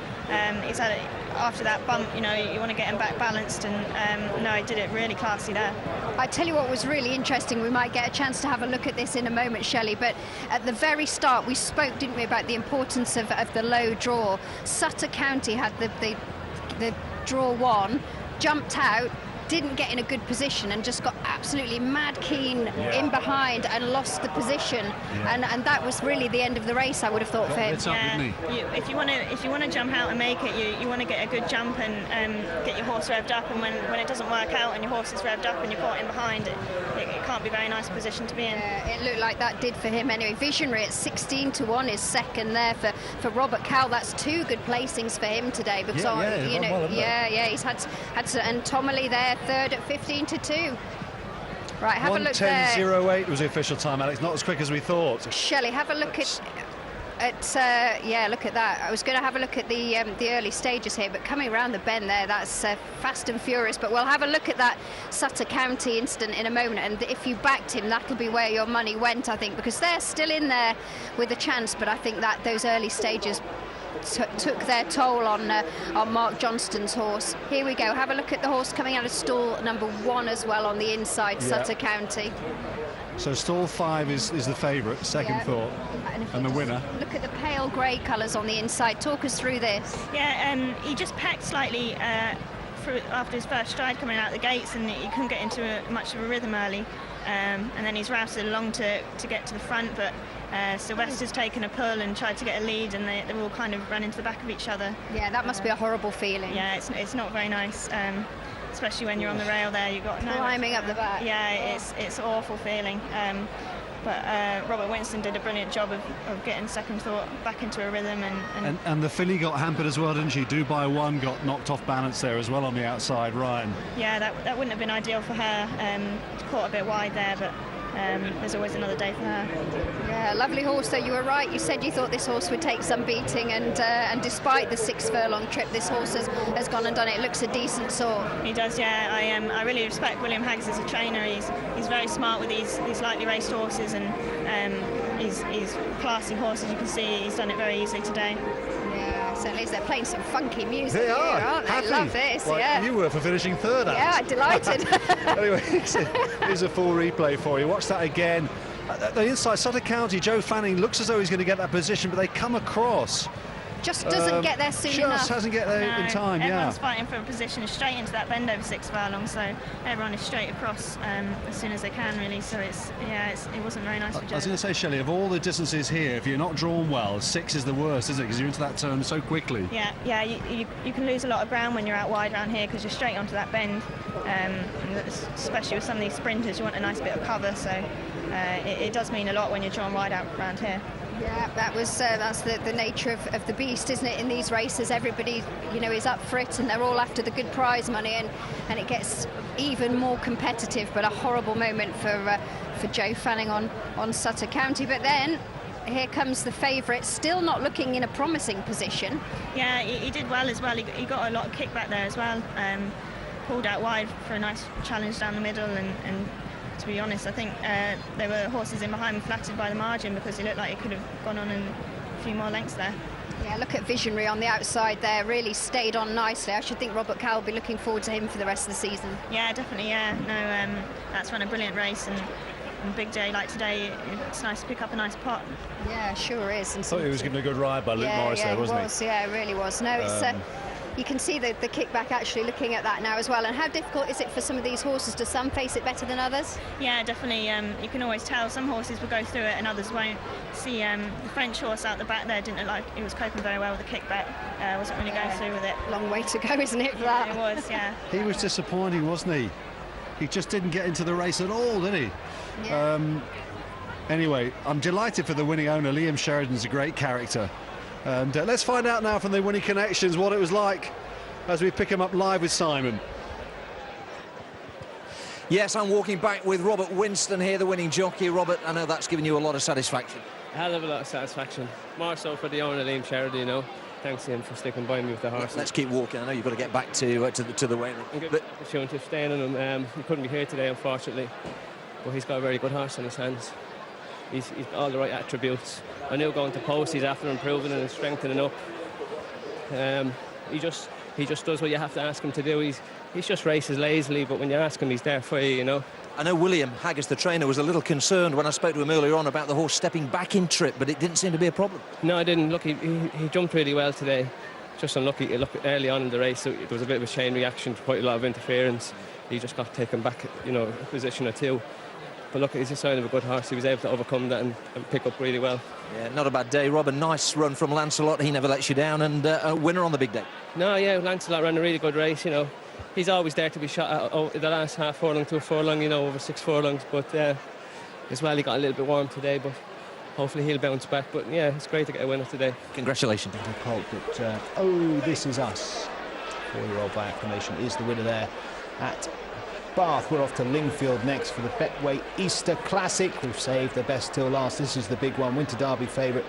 Speaker 9: he's had it. After that bump, you want to get him back balanced, and no, he did it really classy there.
Speaker 2: I tell you what was really interesting, we might get a chance to have a look at this in a moment, Shelley, but at the very start we spoke, didn't we, about the importance of the low draw. Sutter County had the draw 1, jumped out, didn't get in a good position and just got absolutely mad keen in behind and lost the position, and that was really the end of the race, I would have thought, for him.
Speaker 9: If you want to jump out and make it, you want to get a good jump and get your horse revved up, and when it doesn't work out and your horse is revved up and you're caught in behind, it can't be a very nice position to be in.
Speaker 2: It looked like that did for him anyway. Visionary at 16-1 is second there for Robert Cowell. That's 2 good placings for him today, because he's had and Tomerley there third at 15-2. Right, have a look there.
Speaker 3: 1:10.08 was the official time, Alex. Not as quick as we thought.
Speaker 2: Shelley, have a look look at that. I was going to have a look at the early stages here, but coming around the bend there, that's fast and furious. But we'll have a look at that Sutter County incident in a moment, and if you backed him, that'll be where your money went, I think, because they're still in there with a chance. But I think that those early stages took their toll on Mark Johnston's horse. Here we go. Have a look at the horse coming out of stall number 1 as well on the inside, Sutter County.
Speaker 3: So stall 5 is the favourite, second thought, and the winner.
Speaker 2: Look at the pale grey colours on the inside. Talk us through this.
Speaker 9: He just pecked slightly after his first stride coming out the gates, and he couldn't get into much of a rhythm early. And then he's routed along to get to the front, but Sylvester's taken a pull and tried to get a lead, and they all kind of ran into the back of each other.
Speaker 2: Yeah, that must be a horrible feeling.
Speaker 9: Yeah, it's not very nice, especially when you're on the rail there. You've got
Speaker 2: climbing up the back.
Speaker 9: Yeah, it's an awful feeling. But Robert Winston did a brilliant job of getting second thought back into a rhythm.
Speaker 3: And the filly got hampered as well, didn't she? Dubai 1 got knocked off balance there as well on the outside, Ryan.
Speaker 9: Yeah, that wouldn't have been ideal for her. Caught a bit wide there, but there's always another day for her.
Speaker 2: Yeah, lovely horse though. You were right. You said you thought this horse would take some beating, and despite the 6 furlong trip, this horse has gone and done it. It looks a decent sort.
Speaker 9: He does, yeah. I really respect William Haggs as a trainer. He's very smart with these lightly raced horses, and he's classy horses. You can see he's done it very easily today.
Speaker 2: Yeah, certainly is. They're playing some funky music
Speaker 3: here,
Speaker 2: aren't they?
Speaker 3: Happy.
Speaker 2: Love this,
Speaker 3: like you were for finishing third.
Speaker 2: Yeah, I'm delighted.
Speaker 3: Anyway, here's a full replay for you. Watch that again. The inside, Sutter County, Joe Fanning looks as though he's going to get that position, but they come across.
Speaker 2: Just doesn't get there soon enough.
Speaker 3: Just hasn't get there in time,
Speaker 9: Everyone's fighting for a position straight into that bend over 6 furlongs, so everyone is straight across as soon as they can, really. So it wasn't very nice for Joe.
Speaker 3: I was going to say, Shelley, of all the distances here, if you're not drawn well, 6 is the worst, isn't it? Because you're into that turn so quickly.
Speaker 9: Yeah, you can lose a lot of ground when you're out wide around here because you're straight onto that bend. Especially with some of these sprinters, you want a nice bit of cover, so it does mean a lot when you're drawn wide out around here.
Speaker 2: Yeah, that's the nature of the beast, isn't it? In these races, everybody, is up for it, and they're all after the good prize money, and it gets even more competitive. But a horrible moment for Joe Fanning on Sutter County. But then here comes the favourite, still not looking in a promising position.
Speaker 9: Yeah, he did well as well. He got a lot of kickback there as well. Pulled out wide for a nice challenge down the middle, and to be honest, I think there were horses in behind him flattered by the margin because he looked like he could have gone on in a few more lengths there.
Speaker 2: Yeah, look at Visionary on the outside there, really stayed on nicely. I should think Robert Cowell will be looking forward to him for the rest of the season.
Speaker 9: Yeah, definitely, yeah. No, that's run a brilliant race, and on a big day like today, it's nice to pick up a nice pot.
Speaker 2: Yeah, sure is. And
Speaker 3: I thought he was given a good ride by Luke Morris there, wasn't he?
Speaker 2: Yeah, it really was. No, it's... you can see the kickback actually looking at that now as well. And how difficult is it for some of these horses? Do some face it better than others?
Speaker 9: Yeah, definitely. You can always tell some horses will go through it and others won't. See, the French horse out the back there didn't look like he was coping very well with the kickback. Wasn't really going through with it.
Speaker 2: Long way to go, isn't it, for that?
Speaker 9: It was, yeah.
Speaker 3: He was disappointing, wasn't he? He just didn't get into the race at all, did he?
Speaker 2: Yeah.
Speaker 3: Anyway, I'm delighted for the winning owner. Liam Sheridan's a great character. And let's find out now from the Winning Connections what it was like as we pick him up live with Simon.
Speaker 4: Yes, I'm walking back with Robert Winston here, the winning jockey. Robert, I know that's given you a lot of satisfaction.
Speaker 10: A hell of a lot of satisfaction. More so for the owner, Liam Sheridan, you know. Thanks to him for sticking by me with the horse.
Speaker 4: Let's keep walking. I know you've got to get back to the weight room.
Speaker 10: I'm good opportunity of staying on him. He couldn't be here today, unfortunately, but he's got a very good horse in his hands. He's got all the right attributes. I knew going to post, he's after improving and strengthening up. He just does what you have to ask him to do. He's just races lazily, but when you ask him, he's there for you, you know.
Speaker 4: I know William Haggis, the trainer, was a little concerned when I spoke to him earlier on about the horse stepping back in trip, but it didn't seem to be a problem.
Speaker 10: No, I didn't. Look, he jumped really well today. Just unlucky. Look, early on in the race, so there was a bit of a chain reaction, quite a lot of interference. He just got taken back, you know, a position or two. But look, he's a sign of a good horse. He was able to overcome that and pick up really well.
Speaker 4: Yeah, not a bad day, Rob. A nice run from Lancelot. He never lets you down, and a winner on the big day.
Speaker 10: No, yeah, Lancelot ran a really good race, you know. He's always there to be shot at the last half furlong to a furlong, you know, over 6 furlongs. But as well, he got a little bit warm today, but hopefully he'll bounce back. But yeah, it's great to get a winner today.
Speaker 4: Congratulations.
Speaker 6: Oh, This Is Us, 4-year-old by acclamation, is the winner there at Bath. We're off to Lingfield next for the Betway Easter Classic. We've saved the best till last. This is the big one. Winter Derby favourite,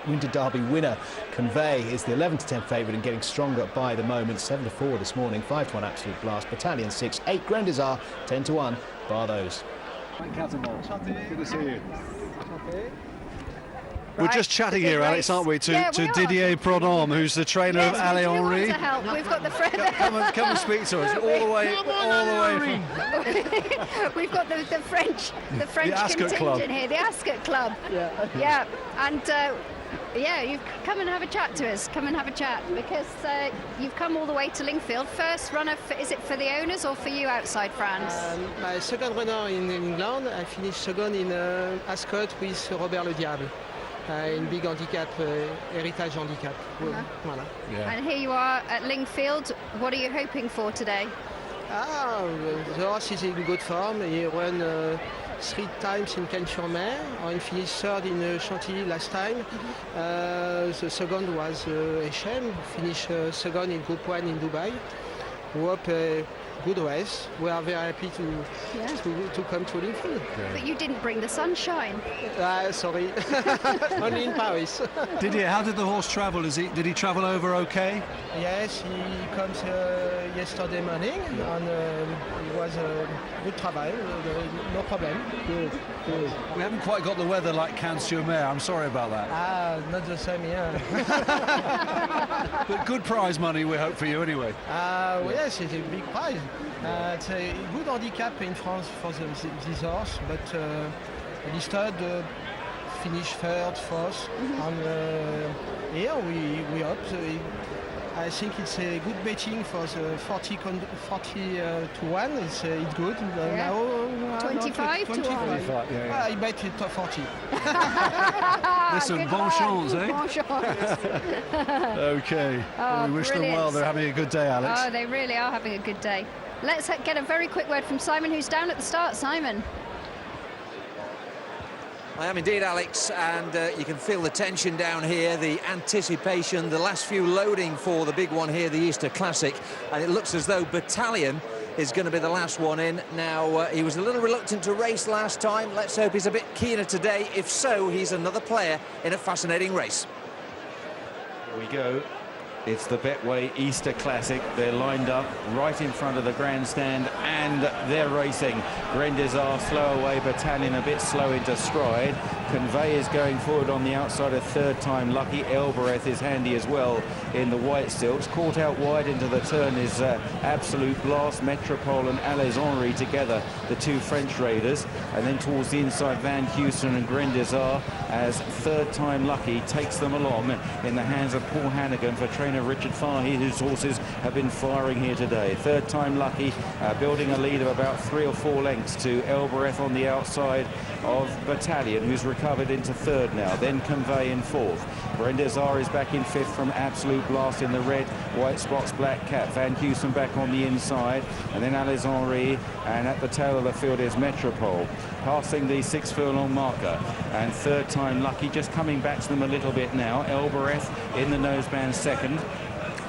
Speaker 6: Winter Derby winner Convey is the 11-10 favourite and getting stronger by the moment. 7-4 this morning, 5-1 Absolute Blast, Battalion 6, 8 Grandezar, 10-1 Bardos.
Speaker 3: Good to see you. We're just chatting here, Alex, aren't we, to Didier Prodhomme, who's the trainer of Ale Henry.
Speaker 2: We've got the friend.
Speaker 3: Come and speak to us all the way from.
Speaker 2: We've got the French contingent here, the Ascot Club. Yeah, and you come and have a chat to us. Come and have a chat because you've come all the way to Lingfield. First runner, is it for the owners or for you outside France?
Speaker 11: My second runner in England. I finished second in Ascot with Robert Le Diable. In big handicap, Heritage handicap. Voilà.
Speaker 2: Yeah. And here you are at Lingfield. What are you hoping for today?
Speaker 11: The horse is in good form. He won 3 times in Cannes-sur-Mer and finished third in Chantilly last time. The second was HM, finished second in Group 1 in Dubai. We hope a good race. We are very happy to come to Lingfield.
Speaker 2: But you didn't bring the sunshine.
Speaker 11: Sorry, only in Paris.
Speaker 3: How did the horse travel? Did he travel over okay?
Speaker 11: Yes, he comes yesterday morning and it was a good travel, no problem. Good.
Speaker 3: We haven't quite got the weather like Cannes-sur-Mer. I'm sorry about that.
Speaker 11: Not the same here.
Speaker 3: But good prize money we hope for you anyway.
Speaker 11: Yes, it's a big prize. It's a good handicap in France for this horse, but listed finished third, fourth, and here we hope. I think it's a good betting for the 40 to 1. It's good. Now
Speaker 2: 25 to 1.
Speaker 11: I bet it 40.
Speaker 3: Listen, bon chance, eh?
Speaker 2: Bon chance.
Speaker 3: Okay. Well, we wish them well. They're having a good day, Alex.
Speaker 2: Oh, they really are having a good day. Let's get a very quick word from Simon, who's down at the start. Simon.
Speaker 4: I am indeed, Alex, and you can feel the tension down here, the anticipation, the last few loading for the big one here, the Easter Classic, and it looks as though Battalion is going to be the last one in. Now, he was a little reluctant to race last time. Let's hope he's a bit keener today. If so, he's another player in a fascinating race.
Speaker 1: Here we go. It's the Betway Easter Classic. They're lined up right in front of the grandstand and they're racing. Grandezar slow away, Battalion a bit slow into stride. Convey is going forward on the outside, a third time lucky. Elbereth is handy as well in the white silks. Caught out wide into the turn is Absolute Blast, Metropole and Ales Henry together, the 2 French raiders. And then towards the inside, Van Houston and Grandezar as third time lucky takes them along in the hands of Paul Hannigan for trainer Richard Fahey, whose horses have been firing here today. Third time lucky, building a lead of about 3 or 4 lengths to Elbereth on the outside of Battalion, who's recovered into third now. Then Convey in fourth. Grandezar is back in fifth from Absolute Blast in the red, white spots, black cap. Van Houston back on the inside, and then Ales Henry, and at the tail of the field is Metropole, passing the 6 furlong marker. And third time lucky, just coming back to them a little bit now. Elbereth in the noseband second.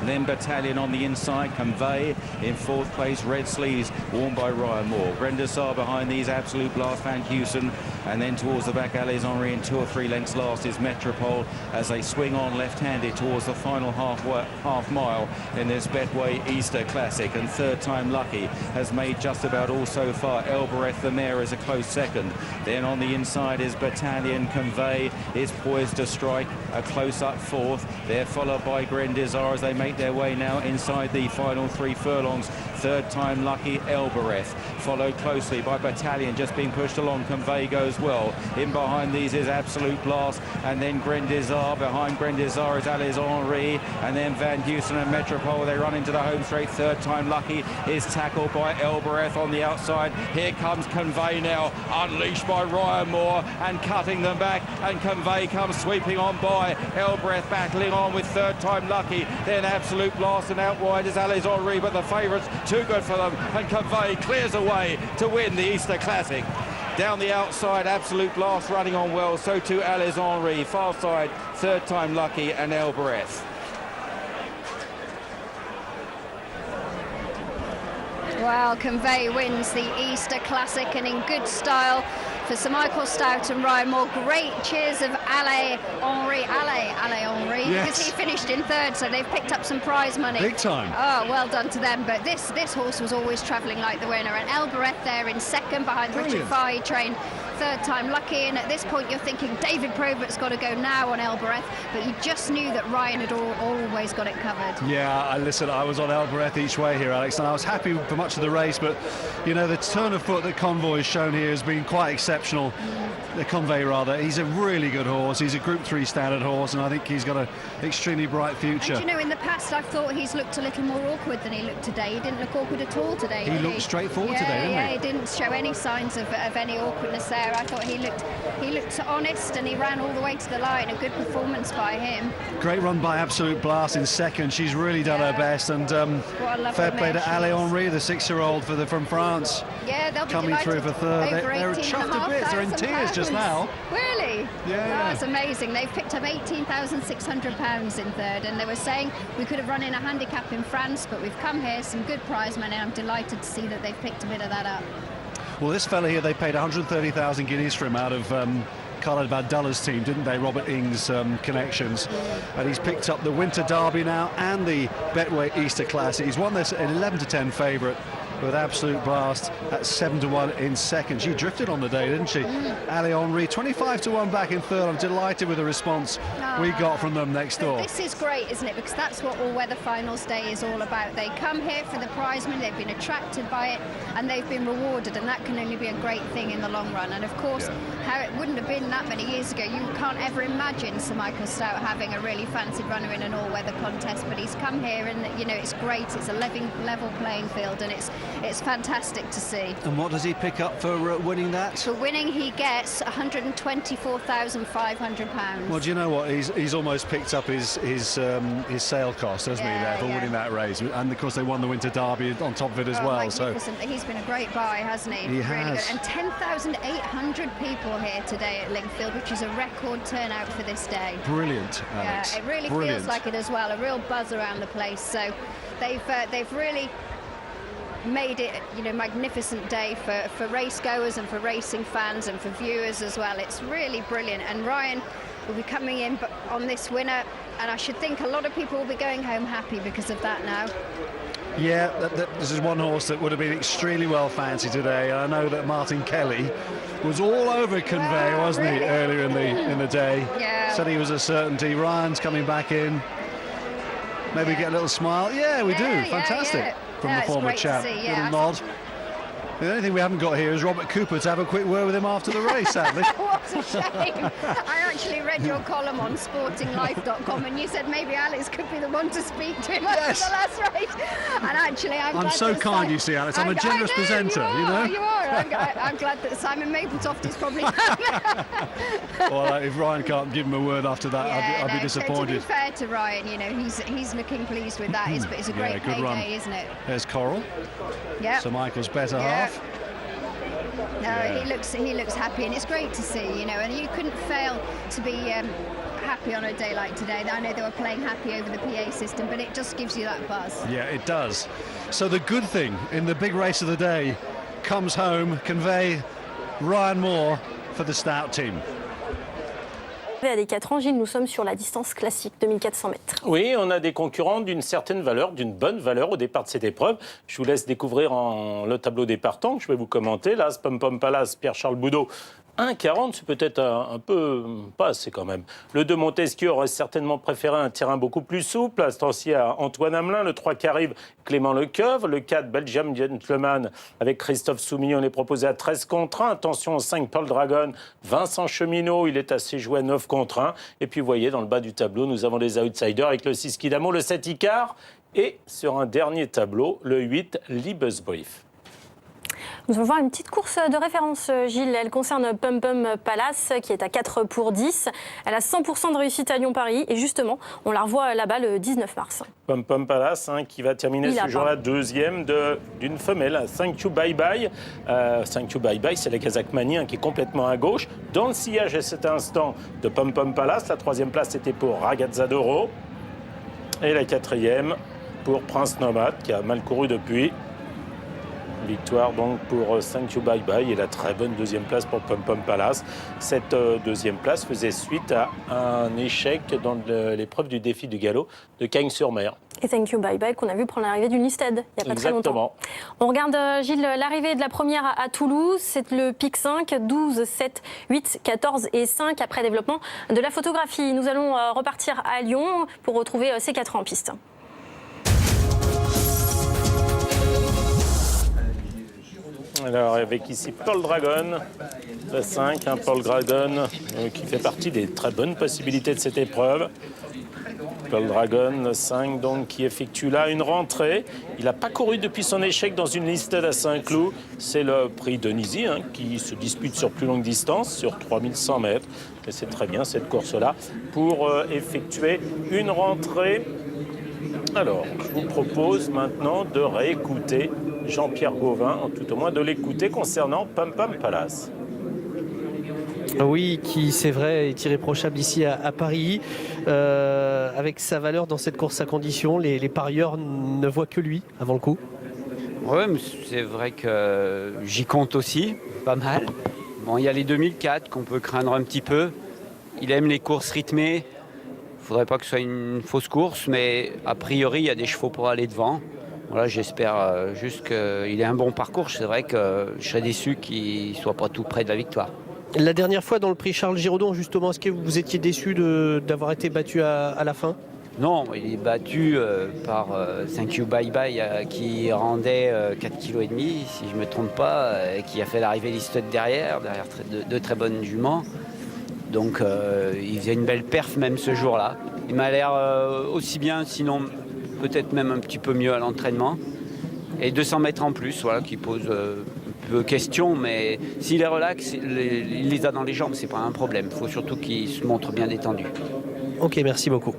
Speaker 1: And then Battalion on the inside, Convey in 4th place, red sleeves worn by Ryan Moore. Grandisar behind these, Absolute Blast, Van Heusen, and then towards the back, Ales Henri, and 2 or 3 lengths last is Metropole as they swing on left-handed towards the final half mile in this Betway Easter Classic. And Third Time Lucky has made just about all so far. Elbereth the mare is a close second. Then on the inside is Battalion. Convey is poised to strike a close-up 4th. They're followed by Grandisar as they make their way now inside the final 3 furlongs. Third Time Lucky, Elbereth, followed closely by Battalion, just being pushed along. Convey goes well. In behind these is Absolute Blast, and then Grandisar. Behind Grandisar is Ales Henri, and then Van Heusen and Metropole. They run into the home straight. Third Time Lucky is tackled by Elbereth on the outside. Here comes Convey now, unleashed by Ryan Moore and cutting them back, and Convey comes sweeping on by. Elbereth battling on with Third Time Lucky, then Absolute Blast, and out wide is Ales Henri, but the favourites too good for them, and Convey clears away to win the Easter Classic. Down the outside, Absolute Blast running on well, so too Ales Henri. Far side, Third Time Lucky and Elbereth.
Speaker 2: Well, Convey wins the Easter Classic, and in good style for Sir Michael Stout and Ryan Moore. Great cheers of Ale Henri, yes, because he finished in 3rd, so they've picked up some prize money.
Speaker 3: Big time.
Speaker 2: Oh, well done to them. But this horse was always travelling like the winner, and Elbereth there in 2nd behind
Speaker 3: Brilliant.
Speaker 2: Richard Fahey trained. Third Time Lucky, and at this point you're thinking David Probert's got to go now on Elbereth, but you just knew that Ryan had always got it covered.
Speaker 3: Yeah, listen, I was on Elbereth each way here, Alex, and I was happy for much of the race, but you know, the turn of foot that Convoy has shown here has been quite exceptional. The Convey, rather. He's a really good horse. He's a Group 3 standard horse, and I think he's got an extremely bright future.
Speaker 2: And you know, in the past I've thought he's looked a little more awkward than he looked today. He didn't look awkward at all today.
Speaker 3: He looked straightforward today, didn't he?
Speaker 2: Yeah, he didn't show any signs of any awkwardness there. I thought he looked honest, and he ran all the way to the line. A good performance by him.
Speaker 3: Great run by Absolute Blast in 2nd. She's really done her best, and fair play to Ale Henri, the 6-year-old from France.
Speaker 2: Yeah, they'll be
Speaker 3: coming through for 3rd. They're chuffed a bit. They're in tears just now.
Speaker 2: Really?
Speaker 3: Yeah.
Speaker 2: That's amazing. They've picked up £18,600 in 3rd, and they were saying we could have run in a handicap in France, but we've come here, some good prize money. I'm delighted to see that they've picked a bit of that up.
Speaker 3: Well, this fella here, they paid 130,000 guineas for him out of Khaled Abdullah's team, didn't they? Robert Ing's connections. And he's picked up the Winter Derby now and the Betway Easter Classic. He's won this at 11-10 favourite with Absolute Blast at 7-1 in 2nd. She drifted on the day, didn't she? Ale Henri, 25-1 back in 3rd. I'm delighted with the response we got from them next door.
Speaker 2: This is great, isn't it? Because that's what All-Weather Finals Day is all about. They come here for the prize money, they've been attracted by it, and they've been rewarded, and that can only be a great thing in the long run. And of course, how it wouldn't have been that many years ago. You can't ever imagine Sir Michael Stout having a really fancied runner in an all-weather contest, but he's come here, and you know, it's great. It's a level playing field, and it's fantastic to see.
Speaker 3: And what does he pick up for winning that?
Speaker 2: For winning, he gets £124,500.
Speaker 3: Well, do you know what? He's almost picked up his sale cost, hasn't he, there, for winning that race? And of course, they won the Winter Derby on top of it as well. So
Speaker 2: he's been a great buy, hasn't he?
Speaker 3: He
Speaker 2: really
Speaker 3: has.
Speaker 2: Good. And 10,800 people here today at Lingfield, which is a record turnout for this day.
Speaker 3: Brilliant, Alex.
Speaker 2: Yeah, it really feels like it as well. A real buzz around the place. So they've really made it, you know, magnificent day for race goers and for racing fans and for viewers as well. It's really brilliant, and Ryan will be coming in on this winner, and I should think a lot of people will be going home happy because of that now.
Speaker 3: Yeah, this is one horse that would have been extremely well fancied today. I know that Martin Kelly was all over Convey, wasn't he, earlier in the day?
Speaker 2: Yeah.
Speaker 3: Said he was a certainty. Ryan's coming back in. Maybe get a little smile. Yeah, we do. Fantastic. From the former champ. Little nod. The only thing we haven't got here is Robert Cooper to have a quick word with him after the race, sadly.
Speaker 2: What a shame. I actually read your column on sportinglife.com, and you said maybe Alex could be the one to speak to him after the last race. And actually, I'm
Speaker 3: so kind, you see, Alex. I'm a generous presenter, you know.
Speaker 2: You are. I'm glad that Simon Mapletoft is probably
Speaker 3: Well, if Ryan can't give him a word after that, I'd be disappointed.
Speaker 2: To be fair to Ryan, you know, he's looking pleased with that. It's a great payday,
Speaker 3: run.
Speaker 2: Isn't it?
Speaker 3: There's Coral.
Speaker 2: Yeah.
Speaker 3: So Michael's better half.
Speaker 2: No, he looks happy, and it's great to see, you know, and you couldn't fail to be happy on a day like today. I know they were playing happy over the PA system, but it just gives you that buzz.
Speaker 3: Yeah, it does. So the good thing in the big race of the day comes home, convey Ryan Moore for the Stout team.
Speaker 12: À des 4 ans, Gilles, nous sommes sur la distance classique, 2400 mètres.
Speaker 13: Oui, on a des concurrents d'une certaine valeur, d'une bonne valeur au départ de cette épreuve. Je vous laisse découvrir le tableau des partants que je vais vous commenter. Là, Pom Pom Palace, Pierre-Charles Boudot. 1,40, c'est peut-être un peu pas assez quand même. Le 2 Montesquieu aurait certainement préféré un terrain beaucoup plus souple. À ce temps-ci, à Antoine Hamelin. Le 3 qui arrive, Clément Lecoeuvre. Le 4, Belgium Gentleman, avec Christophe Soumillon, on est proposé à 13 contre 1. Attention, au 5, Paul Dragon. Vincent Cheminot, il est assez joué à 9 contre 1. Et puis, vous voyez, dans le bas du tableau, nous avons les outsiders avec le 6 Kidamo, le 7 Icar. Et sur un dernier tableau, le 8, Liebesbrief.
Speaker 12: Nous allons voir une petite course de référence, Gilles. Elle concerne Pom Pom Palace, qui est à 4 pour 10. Elle a 100% de réussite à Lyon-Paris. Et justement, on la revoit là-bas le 19 mars.
Speaker 13: Pom Pom Palace, qui va terminer ce jour-là deuxième d'une femelle. Thank you, bye bye. Thank you, bye bye, c'est la Kazakmanie qui est complètement à gauche. Dans le sillage à cet instant de Pom Pom Palace, la 3e place c'était pour Ragazza d'Oro. Et la 4e pour Prince Nomad, qui a mal couru depuis. Victoire donc pour Thank You Bye Bye et la très bonne 2e place pour Pom Pom Palace. Cette 2e place faisait suite à un échec dans l'épreuve du défi du galop de Cagnes-sur-Mer.
Speaker 12: Et Thank You Bye Bye qu'on a vu prendre l'arrivée du Newcastle il n'y a pas très longtemps. On regarde, Gilles, l'arrivée de la première à Toulouse. C'est le pic 5, 12, 7, 8, 14 et 5 après développement de la photographie. Nous allons repartir à Lyon pour retrouver ces 4 en piste.
Speaker 13: Alors avec ici Paul Dragon, le 5, Paul Dragon qui fait partie des très bonnes possibilités de cette épreuve. Paul Dragon, le 5 donc qui effectue là une rentrée. Il n'a pas couru depuis son échec dans une listed à Saint-Cloud. C'est le prix Donizy qui se dispute sur plus longue distance, sur 3100 mètres. Et c'est très bien cette course-là pour effectuer une rentrée. Alors, je vous propose maintenant de réécouter Jean-Pierre Gauvin, tout au moins de l'écouter concernant Pom Pom Palace.
Speaker 14: Oui, qui c'est vrai est irréprochable ici à Paris, avec sa valeur dans cette course à conditions. Les parieurs ne voient que lui avant le coup.
Speaker 15: Oui, mais c'est vrai que j'y compte aussi, pas mal. Bon, il y a les 2004 qu'on peut craindre un petit peu. Il aime les courses rythmées. Il ne faudrait pas que ce soit une fausse course, mais a priori, il y a des chevaux pour aller devant. Voilà, j'espère juste qu'il ait un bon parcours. C'est vrai que je serais déçu qu'il ne soit pas tout près de la victoire.
Speaker 14: La dernière fois dans le prix Charles Giraudon, justement, est-ce que vous étiez déçu d'avoir été battu à la fin ?
Speaker 15: Non, il est battu par Thank You Bye Bye qui rendait 4,5 kg, si je ne me trompe pas, qui a fait l'arrivée listed derrière de très bonnes juments. Donc il faisait une belle perf même ce jour-là. Il m'a l'air aussi bien, sinon peut-être même un petit peu mieux à l'entraînement. Et 200 mètres en plus, voilà, qui pose un peu question, mais s'il est relax, il les a dans les jambes, c'est pas un problème. Il faut surtout qu'il se montre bien détendu.
Speaker 14: Ok, merci beaucoup.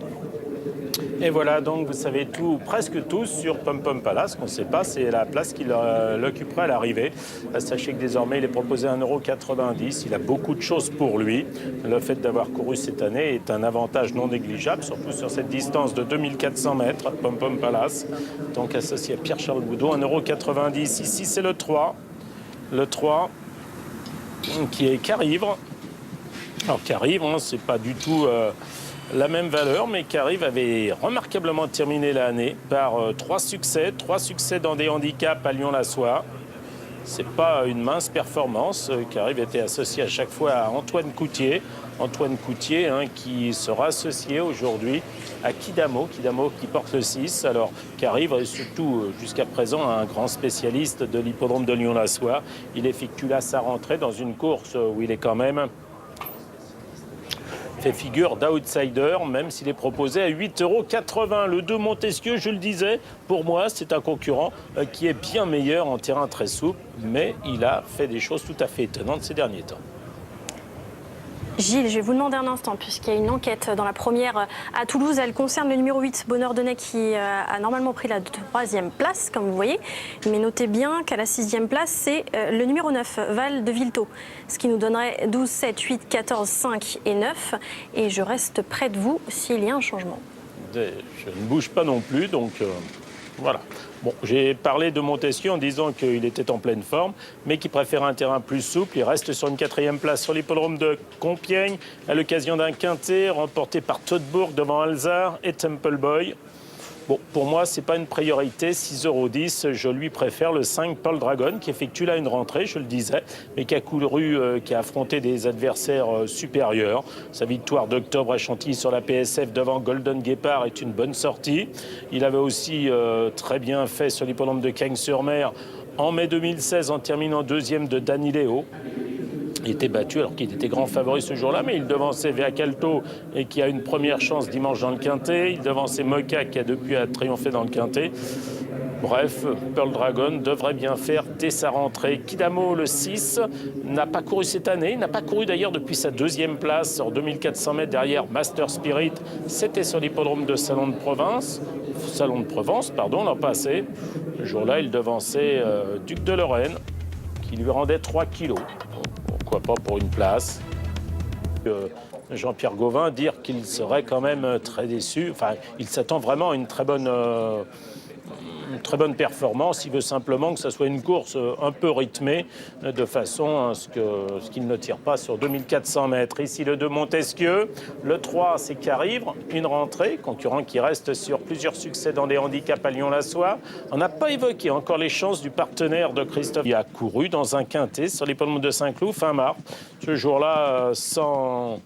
Speaker 13: Et voilà, donc vous savez tout, presque tout sur Pom Pom Palace. Qu'on ne sait pas, c'est la place qu'il occupera à l'arrivée. Sachez que désormais, il est proposé à 1,90 €. Il a beaucoup de choses pour lui. Le fait d'avoir couru cette année est un avantage non négligeable, surtout sur cette distance de 2400 mètres, Pom Pom Palace. Donc associé à Pierre-Charles Boudot, 1,90 €. Ici, c'est le 3. Le 3, qui est Carivre. Alors Carivre, c'est pas du tout... la même valeur, mais Carivre avait remarquablement terminé l'année par 3 succès dans des handicaps à Lyon-la-Soie. C'est pas une mince performance. Carivre était associé à chaque fois à Antoine Coutier. Antoine Coutier qui sera associé aujourd'hui à Kidamo qui porte le 6. Alors Carivre est surtout jusqu'à présent un grand spécialiste de l'hippodrome de Lyon-la-Soie. Il effectue là sa rentrée dans une course où il est quand même... fait figure d'outsider, même s'il est proposé à 8,80 €. Le 2 Montesquieu, je le disais, pour moi, c'est un concurrent qui est bien meilleur en terrain très souple, mais il a fait des choses tout à fait étonnantes ces derniers temps.
Speaker 12: Gilles, je vais vous demander un instant, puisqu'il y a une enquête dans la première à Toulouse. Elle concerne le numéro 8, Bonheur de Ney, qui a normalement pris la 3e place, comme vous voyez. Mais notez bien qu'à la 6e place, c'est le numéro 9, Val de Vilto. Ce qui nous donnerait 12, 7, 8, 14, 5 et 9. Et je reste près de vous s'il y a un changement.
Speaker 13: Je ne bouge pas non plus, donc voilà. Bon, j'ai parlé de Montesquieu en disant qu'il était en pleine forme, mais qu'il préférait un terrain plus souple. Il reste sur une 4e place sur l'hippodrome de Compiègne, à l'occasion d'un quintet remporté par Todbourg devant Alzar et Temple Boy. Bon, pour moi, ce n'est pas une priorité. 6,10 €, je lui préfère le 5 Pearl Dragon, qui effectue là une rentrée, je le disais, mais qui a couru, qui a affronté des adversaires supérieurs. Sa victoire d'octobre à Chantilly sur la PSF devant Golden Guépard est une bonne sortie. Il avait aussi très bien fait sur l'hippodrome de Cagnes-sur-Mer en mai 2016 en terminant 2e de Danny Léo. Il était battu alors qu'il était grand favori ce jour-là, mais il devançait Vea Calto et qui a une première chance dimanche dans le Quintet. Il devançait Moka qui a depuis triomphé dans le Quintet. Bref, Pearl Dragon devrait bien faire dès sa rentrée. Kidamo, le 6, n'a pas couru cette année. Il n'a pas couru d'ailleurs depuis sa 2e place en 2400 mètres derrière Master Spirit. C'était sur l'hippodrome de Salon de Provence, l'an passé. Ce jour-là, il devançait Duc de Lorraine, qui lui rendait 3 kilos. Pourquoi pas pour une place. Jean-Pierre Gauvin dire qu'il serait quand même très déçu. Enfin, il s'attend vraiment à une très bonne performance. Il veut simplement que ça soit une course un peu rythmée, de façon à ce qu'il ne tire pas sur 2400 mètres. Ici, le 2 Montesquieu. Le 3, c'est Carivre, une rentrée, concurrent qui reste sur plusieurs succès dans des handicaps à Lyon-la-Soie. On n'a pas évoqué encore les chances du partenaire de Christophe. Il a couru dans un quintet sur l'hippodrome de Saint-Cloud fin mars. Ce jour-là, sans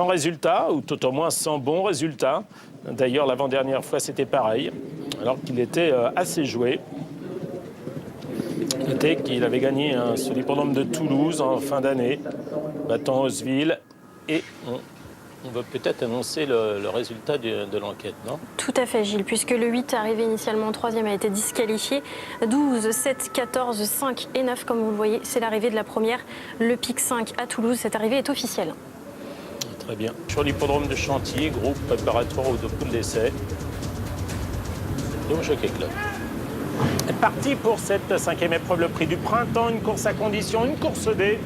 Speaker 13: résultat, ou tout au moins sans bon résultat. D'ailleurs, l'avant-dernière fois, c'était pareil, alors qu'il était assez joué. C'était qu'il avait gagné sur l'hippodrome de Toulouse en fin d'année, battant Osville. Et on va peut-être annoncer le résultat de l'enquête, non?
Speaker 12: Tout à fait, Gilles, puisque le 8, arrivé initialement 3e, a été disqualifié. 12, 7, 14, 5 et 9, comme vous le voyez, c'est l'arrivée de la première. Le pic 5 à Toulouse, cette arrivée est officielle.
Speaker 13: Très bien. Sur l'hippodrome de Chantilly, groupe préparatoire au poule d'essai. Donc, Jockey Club. Parti pour cette 5e épreuve, le prix du printemps, une course à condition, une course D,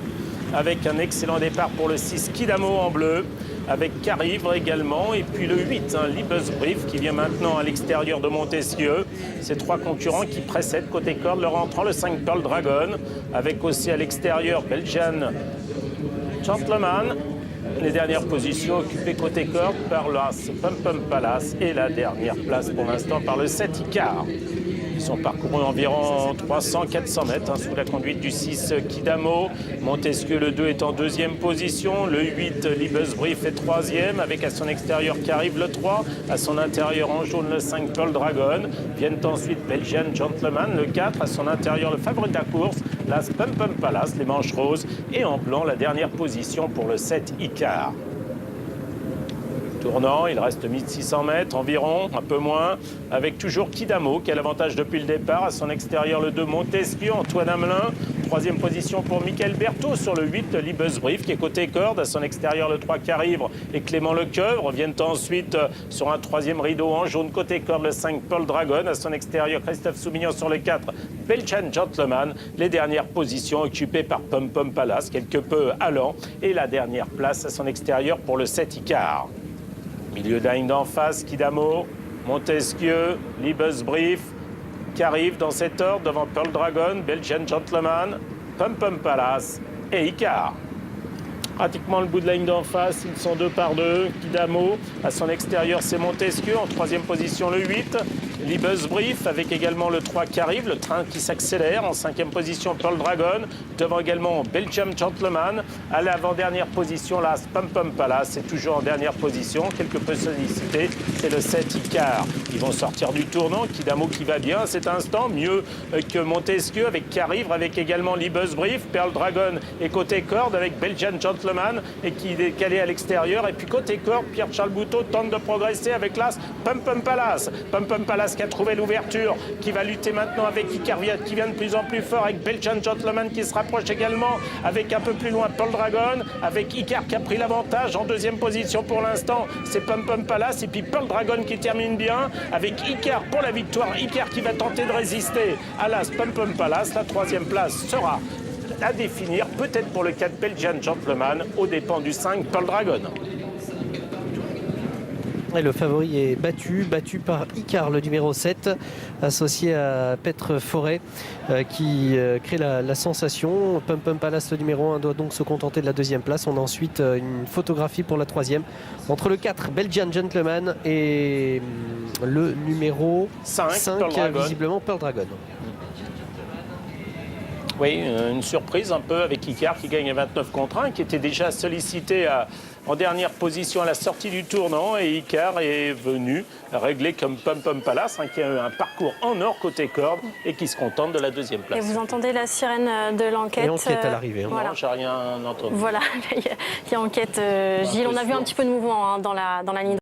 Speaker 13: avec un excellent départ pour le 6 Kidamo en bleu, avec Carivre également, et puis le 8, Libus Brief, qui vient maintenant à l'extérieur de Montesquieu. Ces 3 concurrents qui précèdent côté corde le rentrant, le 5 Pearl Dragon, avec aussi à l'extérieur Belgian Gentleman. Les dernières positions occupées côté corde par l'As Pum Pum Palace et la dernière place pour l'instant par le 7 Icar. Ils sont parcourus environ 300-400 mètres sous la conduite du 6 Kidamo. Montesquieu, le 2, est en 2e position. Le 8, Libus Brief, est 3e, avec à son extérieur qu'arrive le 3. À son intérieur en jaune, le 5 Pearl Dragon. Viennent ensuite Belgian Gentleman, le 4. À son intérieur, le favori de la course, l'As Pum Pum Palace, les manches roses. Et en blanc, la dernière position pour le 7 Icar. Tournant, il reste 1600 mètres environ, un peu moins, avec toujours Kidamo qui a l'avantage depuis le départ. À son extérieur, le 2 Montesquieu, Antoine Hamelin. 3e position pour Michael Berthaud sur le 8 Libus Brief qui est côté corde. À son extérieur, le 3 Carivre et Clément Lecoeuvre. Viennent ensuite sur un 3e rideau en jaune côté corde, le 5 Pearl Dragon. À son extérieur, Christophe Soumignon sur le 4 Belgian Gentleman. Les dernières positions occupées par Pum Pum Palace, quelque peu allant. Et la dernière place à son extérieur pour le 7 Icar. Milieu de la ligne d'en face, Kidamo, Montesquieu, Libus Brief, qui arrive dans cet ordre devant Pearl Dragon, Belgian Gentleman, Pum Pum Palace et Icar. Pratiquement le bout de la ligne d'en face, ils sont 2 par 2. Kidamo, à son extérieur, c'est Montesquieu. En 3e position, le 8. Libus Brief, avec également le 3 qui arrive, le train qui s'accélère. En 5e position, Pearl Dragon. Devant également Belgium Gentleman. À l'avant-dernière position, là, Pum Pum Palace. C'est toujours en dernière position. Quelque peu sollicité, c'est le 7 Icar. Ils vont sortir du tournant. Kidamo qui va bien à cet instant, mieux que Montesquieu, avec qui arrive, avec également Libus Brief. Pearl Dragon et côté corde, avec Belgian Gentleman. Et qui est décalé à l'extérieur. Et puis côté corde, Pierre-Charles Bouteau tente de progresser avec l'As Pum Pum Palace. Pum Pum Palace Palace qui a trouvé l'ouverture, qui va lutter maintenant avec Icar qui vient de plus en plus fort, avec Belgian Gentleman qui se rapproche également, avec un peu plus loin Pearl Dragon, avec Icar qui a pris l'avantage en deuxième position pour l'instant, c'est Pum Pum Palace, et puis Pearl Dragon qui termine bien, avec Icar pour la victoire, Icar qui va tenter de résister à l'As Pum Pum Palace. La troisième place sera à définir, peut-être pour le 4 Belgian Gentleman, aux dépens du 5 Pearl Dragon.
Speaker 14: Et le favori est battu par Icar, le numéro 7, associé à Petre Forêt, qui crée la sensation. Pum Pum Palace, le numéro 1, doit donc se contenter de la deuxième place. On a ensuite une photographie pour la troisième, entre le 4 Belgian Gentleman et le numéro 5 visiblement Pearl Dragon.
Speaker 13: Oui, une surprise un peu avec Icar qui gagne à 29 contre 1, qui était déjà sollicité en dernière position à la sortie du tournant, et Icar est venu régler comme Pum Pum Palace, qui a eu un parcours en or côté corde et qui se contente de la deuxième place.
Speaker 12: Et vous entendez la sirène de l'enquête.
Speaker 14: Et enquête à l'arrivée.
Speaker 12: Voilà.
Speaker 13: Non, j'ai rien entendu.
Speaker 12: Voilà, il y a enquête. Gilles, on a vu un petit peu de mouvement dans la ligne.